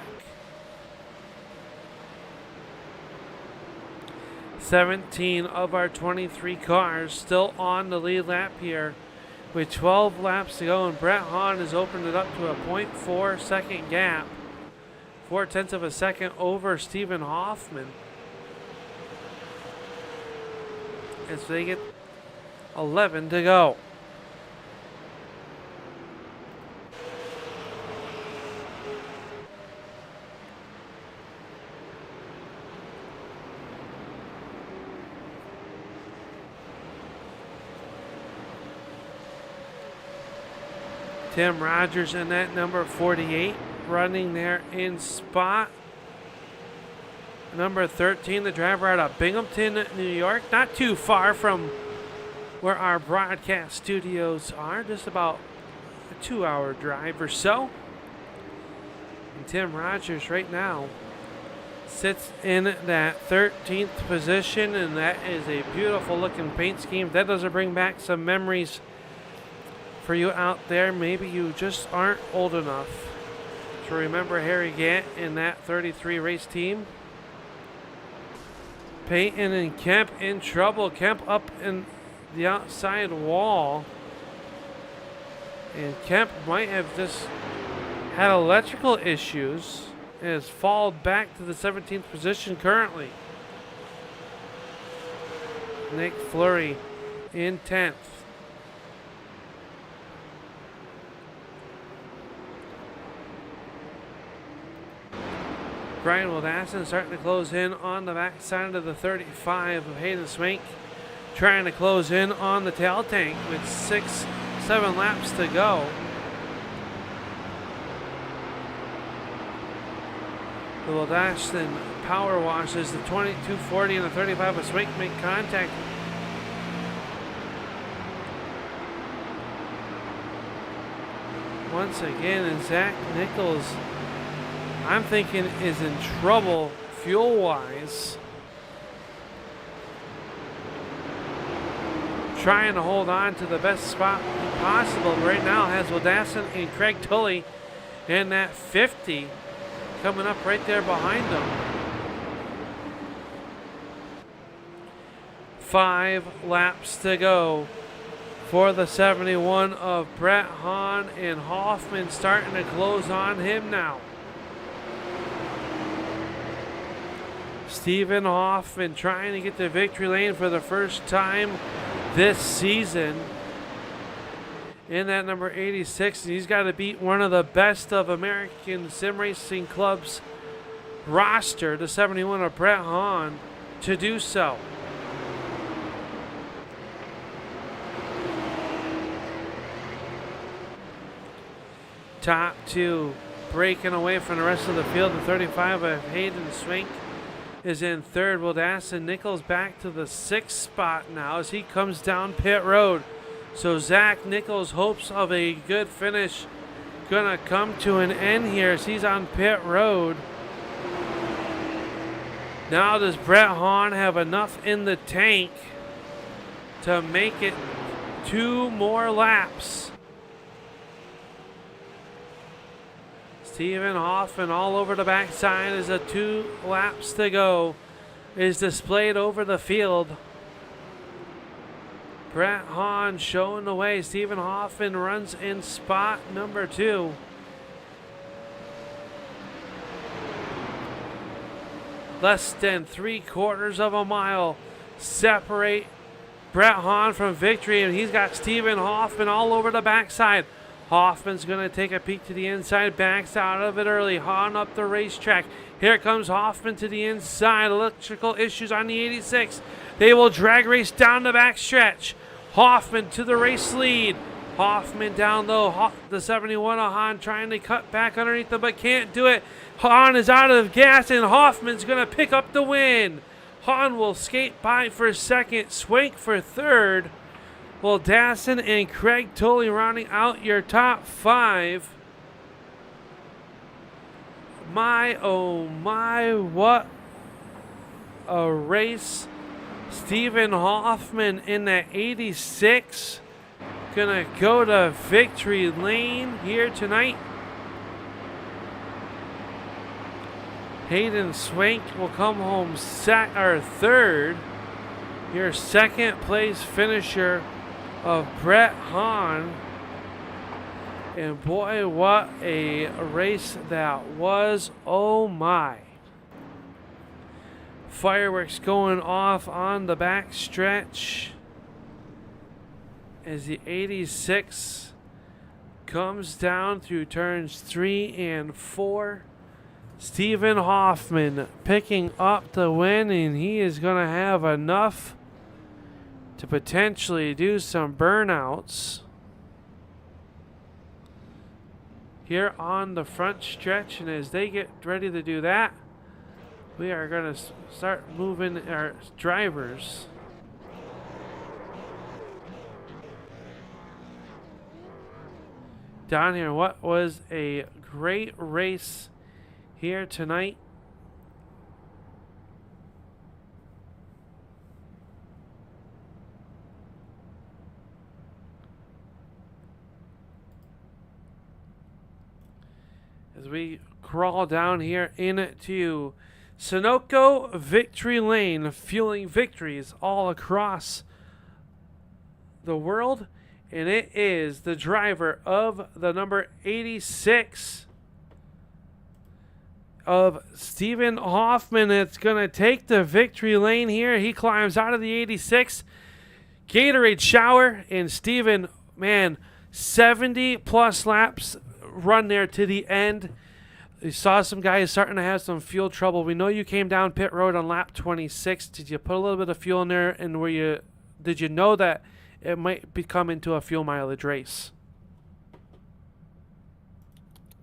17 of our 23 cars still on the lead lap here with 12 laps to go, and Brett Hahn has opened it up to a 0.4 second gap, 0.4 of a second over Stephen Hoffman as they get 11 to go. Tim Rogers in that number 48, running there in spot number 13, the driver out of Binghamton, New York, not too far from where our broadcast studios are, just about a 2-hour drive or so. And Tim Rogers right now sits in that 13th position, and that is a beautiful looking paint scheme. That doesn't bring back some memories for you out there. Maybe you just aren't old enough to remember Harry Gant in that 33 race team. Peyton and Kemp in trouble. Kemp up in the outside wall. And Kemp might have just had electrical issues and has fallen back to the 17th position currently. Nick Fleury in 10th. Brian Wildassin starting to close in on the backside of the 35 of Hayden Swank, trying to close in on the tail tank with 6-7 laps to go. The Wildassin power washes the 2240 and the 35 of Swank make contact. Once again, and Zach Nichols, I'm thinking, is in trouble fuel-wise. Trying to hold on to the best spot possible. Right now has Wildassin and Craig Tully in that 50 coming up right there behind them. 5 laps to go for the 71 of Brett Hahn, and Hoffman starting to close on him now. Stephen Hoffman trying to get to victory lane for the first time this season in that number 86. And he's got to beat one of the best of American Sim Racing Club's roster, the 71 of Brett Hahn, to do so. Top 2 breaking away from the rest of the field. The 35 of Hayden Swank is in 3rd. Wildassin Nichols back to the 6th spot now as he comes down pit road. So Zach Nichols' hopes of a good finish gonna come to an end here as he's on pit road. Now does Brett Hahn have enough in the tank to make it 2 more laps? Stephen Hoffman all over the backside as the 2 laps to go is displayed over the field. Brett Hahn showing the way. Stephen Hoffman runs in spot number 2. Less than 3/4 of a mile separate Brett Hahn from victory, and he's got Stephen Hoffman all over the backside. Hoffman's going to take a peek to the inside, backs out of it early. Hahn up the racetrack. Here comes Hoffman to the inside. Electrical issues on the 86. They will drag race down the back stretch. Hoffman to the race lead. Hoffman down low. The 71 of Hahn trying to cut back underneath them, but can't do it. Hahn is out of gas, and Hoffman's going to pick up the win. Hahn will skate by for 2nd. Swank for 3rd. Wildassin and Craig Tully rounding out your top 5. My, oh my, what a race. Stephen Hoffman in that 86. Gonna go to victory lane here tonight. Hayden Swank will come home 3rd. Your 2nd place finisher of Brett Hahn. And boy, what a race that was. Oh my. Fireworks going off on the back stretch as the 86 comes down through turns 3 and 4. Stephen Hoffman picking up the win, and he is going to have enough to potentially do some burnouts here on the front stretch. And as they get ready to do that, we are going to start moving our drivers down here. What was a great race here tonight. As we crawl down here into Sunoco Victory Lane, fueling victories all across the world. And it is the driver of the number 86 of Stephen Hoffman that's going to take the victory lane here. He climbs out of the 86. Gatorade shower, and Stephen, man, 70-plus laps run there to the end. We saw some guys starting to have some fuel trouble. We know you came down pit road on lap 26. Did you put a little bit of fuel in there, and did you know that it might become into a fuel mileage race?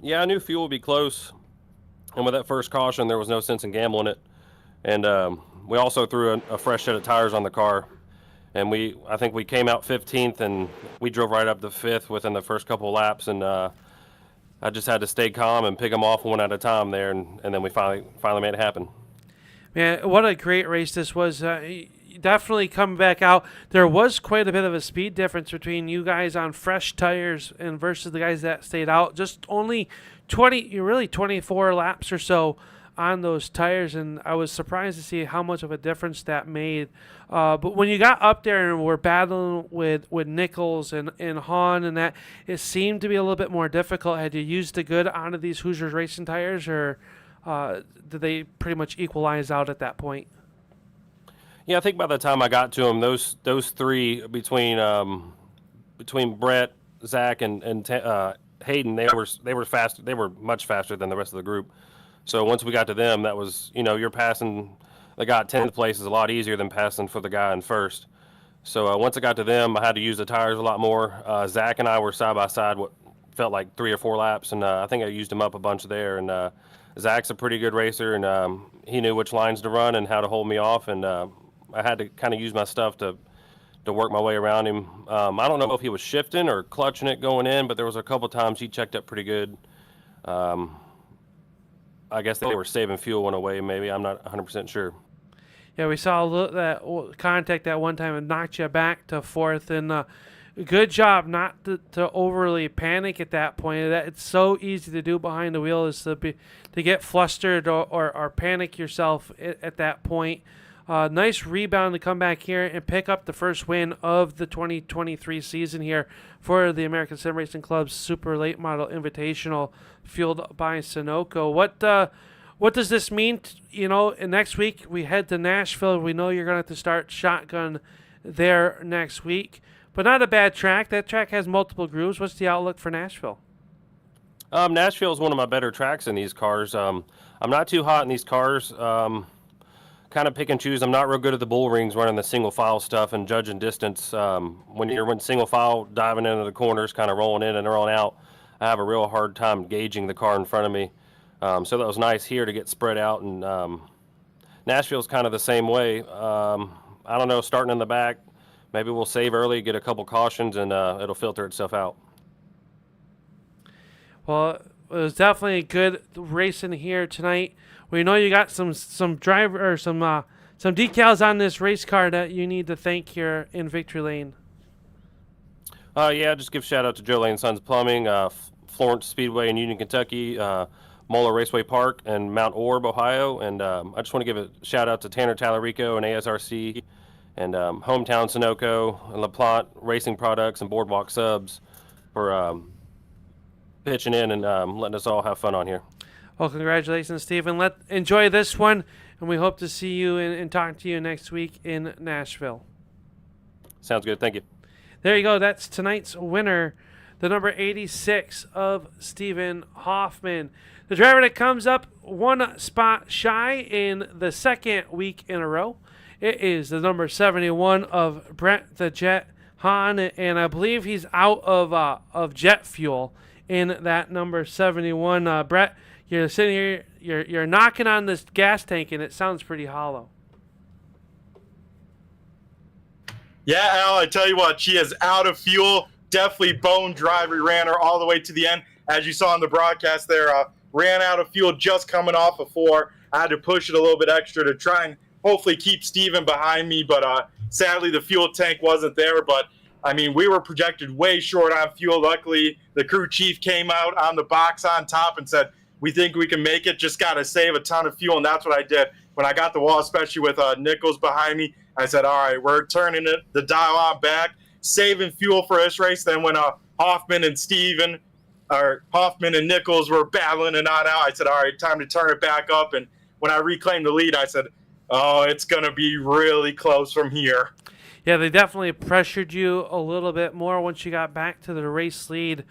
Yeah, I knew fuel would be close. And with that first caution, there was no sense in gambling it. And we also threw a fresh set of tires on the car. And I think we came out 15th, and we drove right up to 5th within the first couple of laps. And I just had to stay calm and pick them off one at a time there. And then we finally made it happen. Man, what a great race this was. Definitely coming back out. There was quite a bit of a speed difference between you guys on fresh tires and versus the guys that stayed out. Just only 24 laps or so on those tires, and I was surprised to see how much of a difference that made. But when you got up there and were battling with Nichols and Hahn and that, it seemed to be a little bit more difficult. Had you used the good out of these Hoosiers racing tires, or did they pretty much equalize out at that point? Yeah, I think by the time I got to them, those three between Brett, Zach, and Hayden, they were fast. They were much faster than the rest of the group. So once we got to them, that was, you're passing the guy at 10th place is a lot easier than passing for the guy in first. So once I got to them, I had to use the tires a lot more. Zach and I were side by side what felt like 3 or 4 laps, and I think I used him up a bunch there. And Zach's a pretty good racer, and he knew which lines to run and how to hold me off, and I had to kind of use my stuff to work my way around him. I don't know if he was shifting or clutching it going in, but there was a couple times he checked up pretty good. I guess they were saving fuel in a way, maybe. I'm not 100% sure. Yeah, we saw that contact that one time and knocked you back to 4th, and good job not to overly panic at that point. It's so easy to do behind the wheel, is to get flustered or panic yourself at that point. Nice rebound to come back here and pick up the first win of the 2023 season here for the American Sim Racing Club's Super Late Model Invitational, fueled by Sunoco. What does this mean? Next week we head to Nashville. We know you're going to have to start shotgun there next week, but not a bad track. That track has multiple grooves. What's the outlook for Nashville? Nashville is one of my better tracks in these cars. I'm not too hot in these cars. Kind of pick and choose. I'm not real good at the bull rings running the single file stuff and judging distance. When you're in single file, diving into the corners, kind of rolling in and rolling out, I have a real hard time gauging the car in front of me. So that was nice here to get spread out. And Nashville's kind of the same way. I don't know, starting in the back, maybe we'll save early, get a couple cautions, and it'll filter itself out. Well, it was definitely good racing here tonight. We know you got some driver or some decals on this race car that you need to thank here in Victory Lane. Yeah, just give shout out to Joe Lane Sons Plumbing, Florence Speedway in Union, Kentucky, Moeller Raceway Park, and Mount Orb, Ohio. And I just want to give a shout out to Tanner Tallarico and ASRC, and Hometown Sunoco and LaPlante Racing Products and Boardwalk Subs for pitching in and letting us all have fun on here. Well, congratulations, Stephen. Enjoy this one, and we hope to see you and talk to you next week in Nashville. Sounds good. Thank you. There you go. That's tonight's winner, the number 86 of Stephen Hoffman. The driver that comes up one spot shy in the second week in a row, it is the number 71 of Brett the Jet Hahn, and I believe he's out of jet fuel in that number 71. Brett, you're sitting here, you're knocking on this gas tank, and it sounds pretty hollow. Yeah, Al, I tell you what, she is out of fuel. definitely bone dry. We ran her all the way to the end. As you saw in the broadcast there, ran out of fuel just coming off of 4. I had to push it a little bit extra to try and hopefully keep Steven behind me, but sadly the fuel tank wasn't there. But, I mean, we were projected way short on fuel. Luckily, the crew chief came out on the box on top and said, we think we can make it, just got to save a ton of fuel, and that's what I did. When I got the wall, especially with Nichols behind me, I said, all right, we're turning the dial on back, saving fuel for this race. Then when Hoffman and Nichols were battling and on out, I said, all right, time to turn it back up. And when I reclaimed the lead, I said, oh, it's going to be really close from here. Yeah, they definitely pressured you a little bit more once you got back to the race lead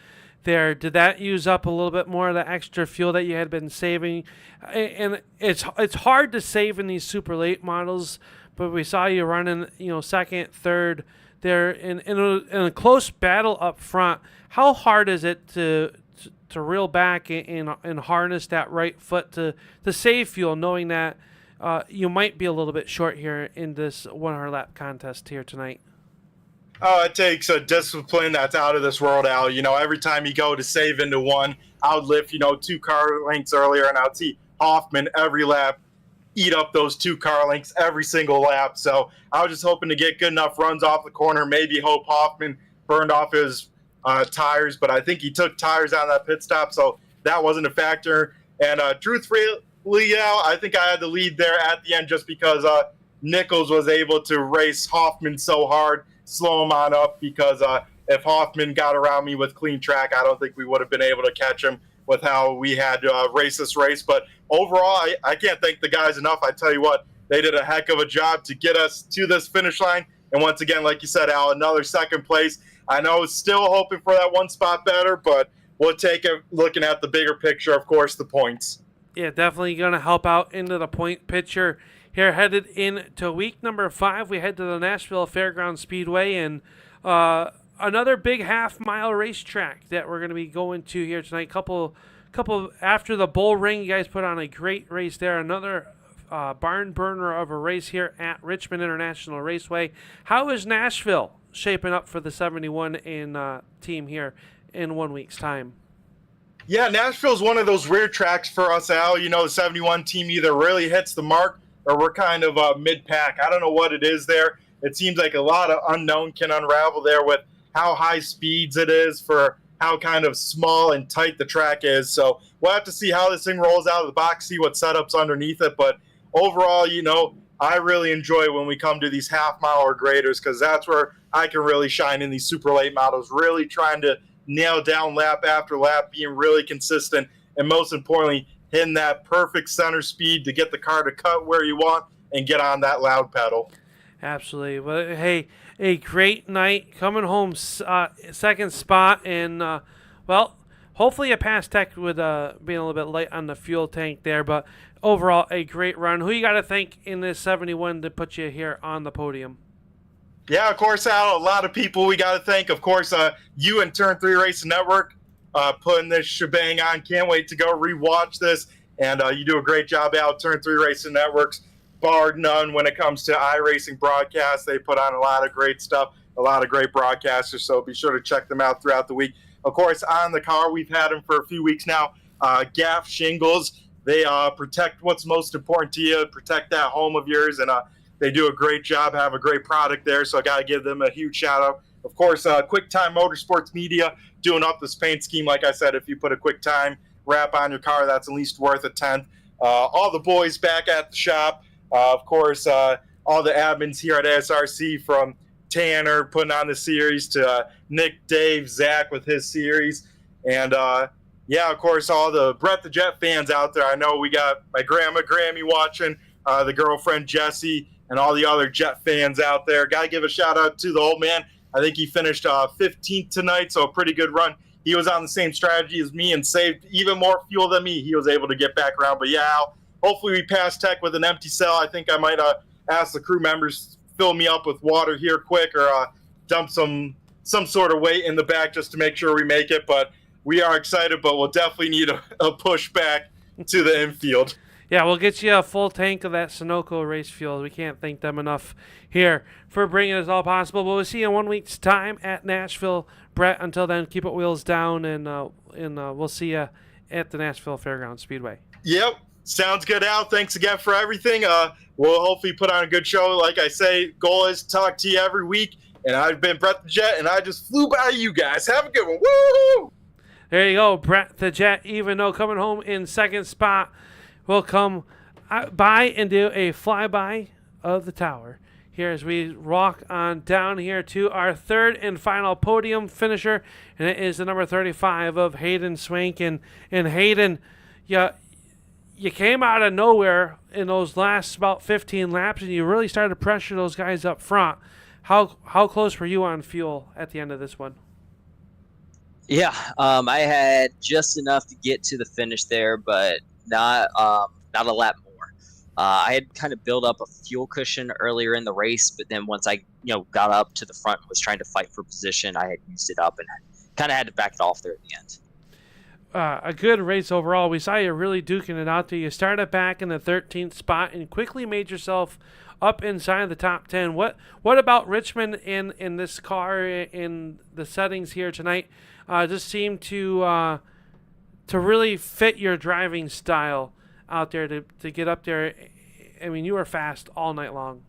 there. Did that use up a little bit more of the extra fuel that you had been saving? And it's hard to save in these super late models, but we saw you running, second, third there in a close battle up front. How hard is it to reel back and harness that right foot to save fuel, knowing that you might be a little bit short here in this 100 lap contest here tonight? Oh, it takes a discipline that's out of this world, Al. Every time you go to save into one, I would lift, 2 car lengths earlier, and I would see Hoffman every lap eat up those 2 car lengths every single lap. So I was just hoping to get good enough runs off the corner, maybe hope Hoffman burned off his tires, but I think he took tires out of that pit stop, so that wasn't a factor. And truthfully, Al, I think I had the lead there at the end just because Nichols was able to race Hoffman so hard, slow him on up, because if Hoffman got around me with clean track, I don't think we would have been able to catch him with how we had to race this race. But overall, I can't thank the guys enough. I tell you what, they did a heck of a job to get us to this finish line. And once again, like you said, Al, another second place. I know still hoping for that one spot better, but we'll take it looking at the bigger picture, of course, the points. Yeah, definitely going to help out into the point picture. Here, headed into week number 5, we head to the Nashville Fairgrounds Speedway, and another big half-mile racetrack that we're going to be going to here tonight. Couple after the Bull Ring, you guys put on a great race there. Another barn burner of a race here at Richmond International Raceway. How is Nashville shaping up for the 71 in team here in 1 week's time? Yeah, Nashville's one of those weird tracks for us, Al. The 71 team either really hits the mark or we're kind of mid-pack. I don't know what it is there. It seems like a lot of unknown can unravel there with how high speeds it is for how kind of small and tight the track is. So we'll have to see how this thing rolls out of the box, see what setup's underneath it. But overall, I really enjoy when we come to these half-mile or graders, because that's where I can really shine in these super late models, really trying to nail down lap after lap, being really consistent, and most importantly, hitting that perfect center speed to get the car to cut where you want and get on that loud pedal. Absolutely. Well, hey, a great night coming home, second spot, and hopefully a pass tech with being a little bit light on the fuel tank there, but overall a great run. Who you got to thank in this 71 to put you here on the podium? Yeah, of course, Al, a lot of people we got to thank. Of course, you and Turn 3 Racing Network putting this shebang on. Can't wait to go rewatch this. And you do a great job, Al. Turn 3 Racing Networks, bar none when it comes to iRacing broadcasts. They put on a lot of great stuff, a lot of great broadcasters, so be sure to check them out throughout the week. Of course, on the car, we've had them for a few weeks now. Gaff Shingles, they protect what's most important to you, protect that home of yours, and they do a great job, have a great product there, so I got to give them a huge shout-out. Of course, QuickTime Motorsports Media doing up this paint scheme. Like I said, if you put a QuickTime wrap on your car, that's at least worth a tenth. All the boys back at the shop. Of course, all the admins here at SRC, from Tanner putting on the series to Nick, Dave, Zach with his series. And, of course, all the Brett the Jet fans out there. I know we got my grandma Grammy watching, the girlfriend Jessie, and all the other Jet fans out there. Got to give a shout-out to the old man. I think he finished 15th tonight, so a pretty good run. He was on the same strategy as me and saved even more fuel than me. He was able to get back around. But, yeah, Al, hopefully we pass tech with an empty cell. I think I might ask the crew members fill me up with water here quick, or dump some sort of weight in the back just to make sure we make it. But we are excited, but we'll definitely need a push back to the infield. Yeah, we'll get you a full tank of that Sunoco race fuel. We can't thank them enough here for bringing us all possible. But we'll see you in 1 week's time at Nashville. Brett, until then, keep it wheels down, and we'll see you at the Nashville Fairgrounds Speedway. Yep. Sounds good, Al. Thanks again for everything. We'll hopefully put on a good show. Like I say, goal is to talk to you every week. And I've been Brett the Jet, and I just flew by you guys. Have a good one. Woo! There you go, Brett the Jet. Even though coming home in second spot, will come by and do a flyby of the tower here as we walk on down here to our third and final podium finisher, and it is the number 35 of Hayden Swank. And Hayden, you came out of nowhere in those last about 15 laps, and you really started to pressure those guys up front. How close were you on fuel at the end of this one? Yeah, I had just enough to get to the finish there, but not a lap more. I had kind of built up a fuel cushion earlier in the race, but then once I got up to the front and was trying to fight for position, I had used it up and kind of had to back it off there at the end. A good race overall. We saw you really duking it out there. You started back in the 13th spot and quickly made yourself up inside the top 10. What about Richmond in this car, in the settings here tonight, just seemed to really fit your driving style out there to get up there? I mean, you were fast all night long.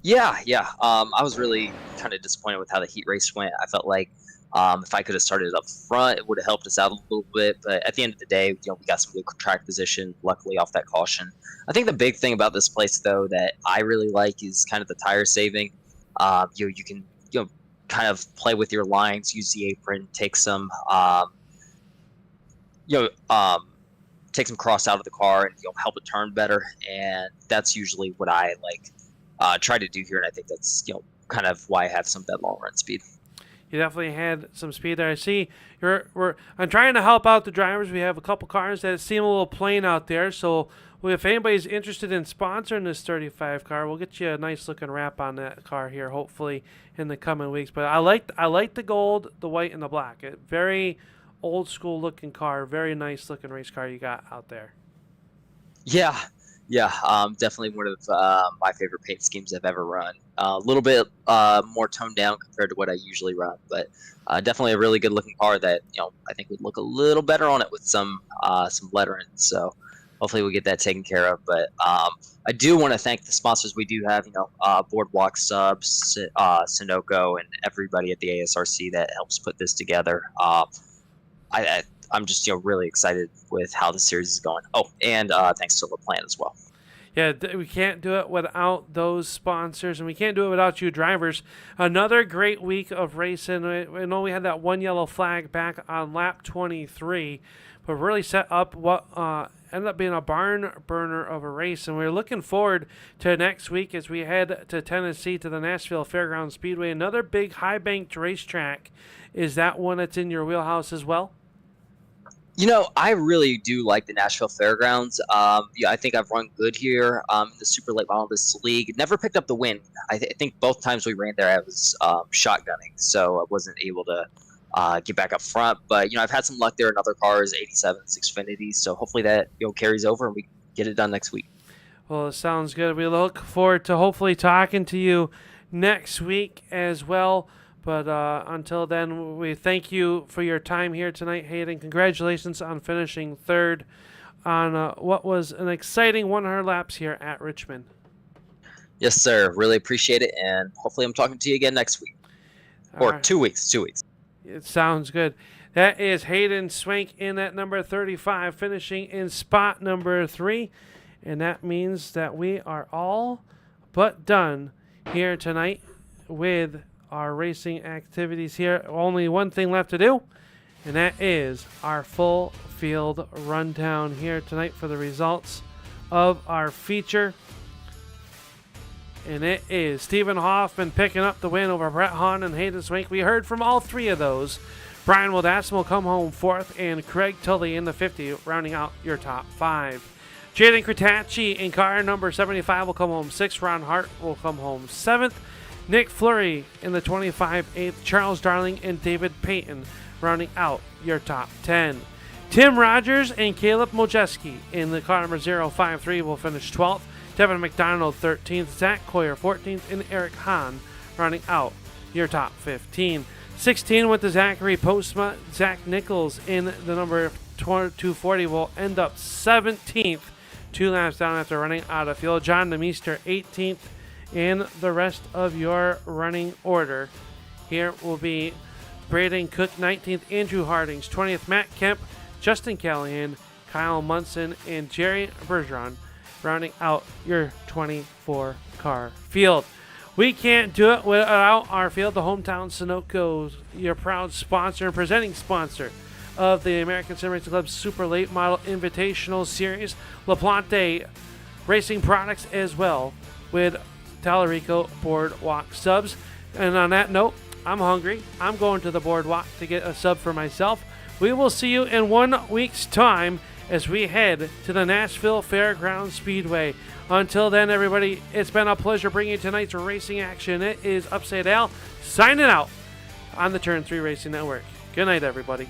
Yeah. I was really kind of disappointed with how the heat race went. I felt like if I could have started up front, it would have helped us out a little bit. But at the end of the day, we got some good track position, luckily off that caution. I think the big thing about this place, though, that I really like is kind of the tire saving. You can kind of play with your lines, use the apron, take some cross out of the car and help it turn better. And that's usually what I try to do here. And I think that's kind of why I have some of that long run speed. You definitely had some speed there. I see I'm trying to help out the drivers. We have a couple cars that seem a little plain out there. So if anybody's interested in sponsoring this 35 car, we'll get you a nice looking wrap on that car here, hopefully in the coming weeks. But I like the gold, the white, and the black. A very old school looking car. Very nice looking race car you got out there. Yeah. Definitely one of my favorite paint schemes I've ever run. A little bit more toned down compared to what I usually run, but definitely a really good looking car that I think would look a little better on it with some lettering. So hopefully we'll get that taken care of. But I do want to thank the sponsors we do have. Boardwalk Subs, Sunoco, and everybody at the ASRC that helps put this together. I'm just really excited with how the series is going. Oh, and thanks to LaPlante as well. Yeah, we can't do it without those sponsors, and we can't do it without you drivers. Another great week of racing. I know we had that one yellow flag back on lap 23, but really set up what ended up being a barn burner of a race, and we're looking forward to next week as we head to Tennessee to the Nashville Fairgrounds Speedway. Another big high-banked racetrack. Is that one that's in your wheelhouse as well? I really do like the Nashville Fairgrounds. I think I've run good here in the Super Late Model List League. Never picked up the win. I think both times we ran there, I was shotgunning, so I wasn't able to get back up front. But, I've had some luck there in other cars, 87s, Xfinities, so hopefully that carries over and we get it done next week. Well, it sounds good. We look forward to hopefully talking to you next week as well. But until then, we thank you for your time here tonight, Hayden. Congratulations on finishing third on what was an exciting 100 laps here at Richmond. Yes, sir. Really appreciate it, and hopefully I'm talking to you again next week. Or 2 weeks. 2 weeks. It sounds good. That is Hayden Swank in at number 35, finishing in spot number 3. And that means that we are all but done here tonight with our racing activities here. Only one thing left to do, and that is our full field rundown here tonight for the results of our feature. And it is Stephen Hoffman picking up the win over Brett Hahn and Hayden Swank. We heard from all three of those. Brian Wildassin will come home fourth, and Craig Tully in the 50, rounding out your top 5. Jaden Kratacci in car number 75 will come home 6th. Ron Hart will come home 7th. Nick Fleury in the 25, 8th. Charles Darling and David Payton rounding out your top 10. Tim Rogers and Caleb Mojeski in the car number 053 will finish 12th. Devin McDonald 13th, Zach Coyer 14th, and Eric Hahn rounding out your top 15. 16 went to Zachary Postma. Zach Nichols in the number 240 will end up 17th, 2 laps down after running out of fuel. John DeMeester 18th in the rest of your running order. Here will be Braden Cook 19th, Andrew Hardings 20th, Matt Kemp, Justin Callahan, Kyle Munson, and Jerry Bergeron rounding out your 24 car field. We can't do it without our field. The hometown Sunoco, your proud sponsor and presenting sponsor of the American Sim Racing Club Super Late Model Invitational Series. LaPlante Racing Products as well with Tallarico Boardwalk subs. And on that note, I'm hungry. I'm going to the boardwalk to get a sub for myself. We will see you in 1 week's time as we head to the Nashville Fairgrounds Speedway. Until then, everybody, it's been a pleasure bringing you tonight's racing action. It is Upside Al signing out on the Turn 3 Racing Network. Good night, everybody.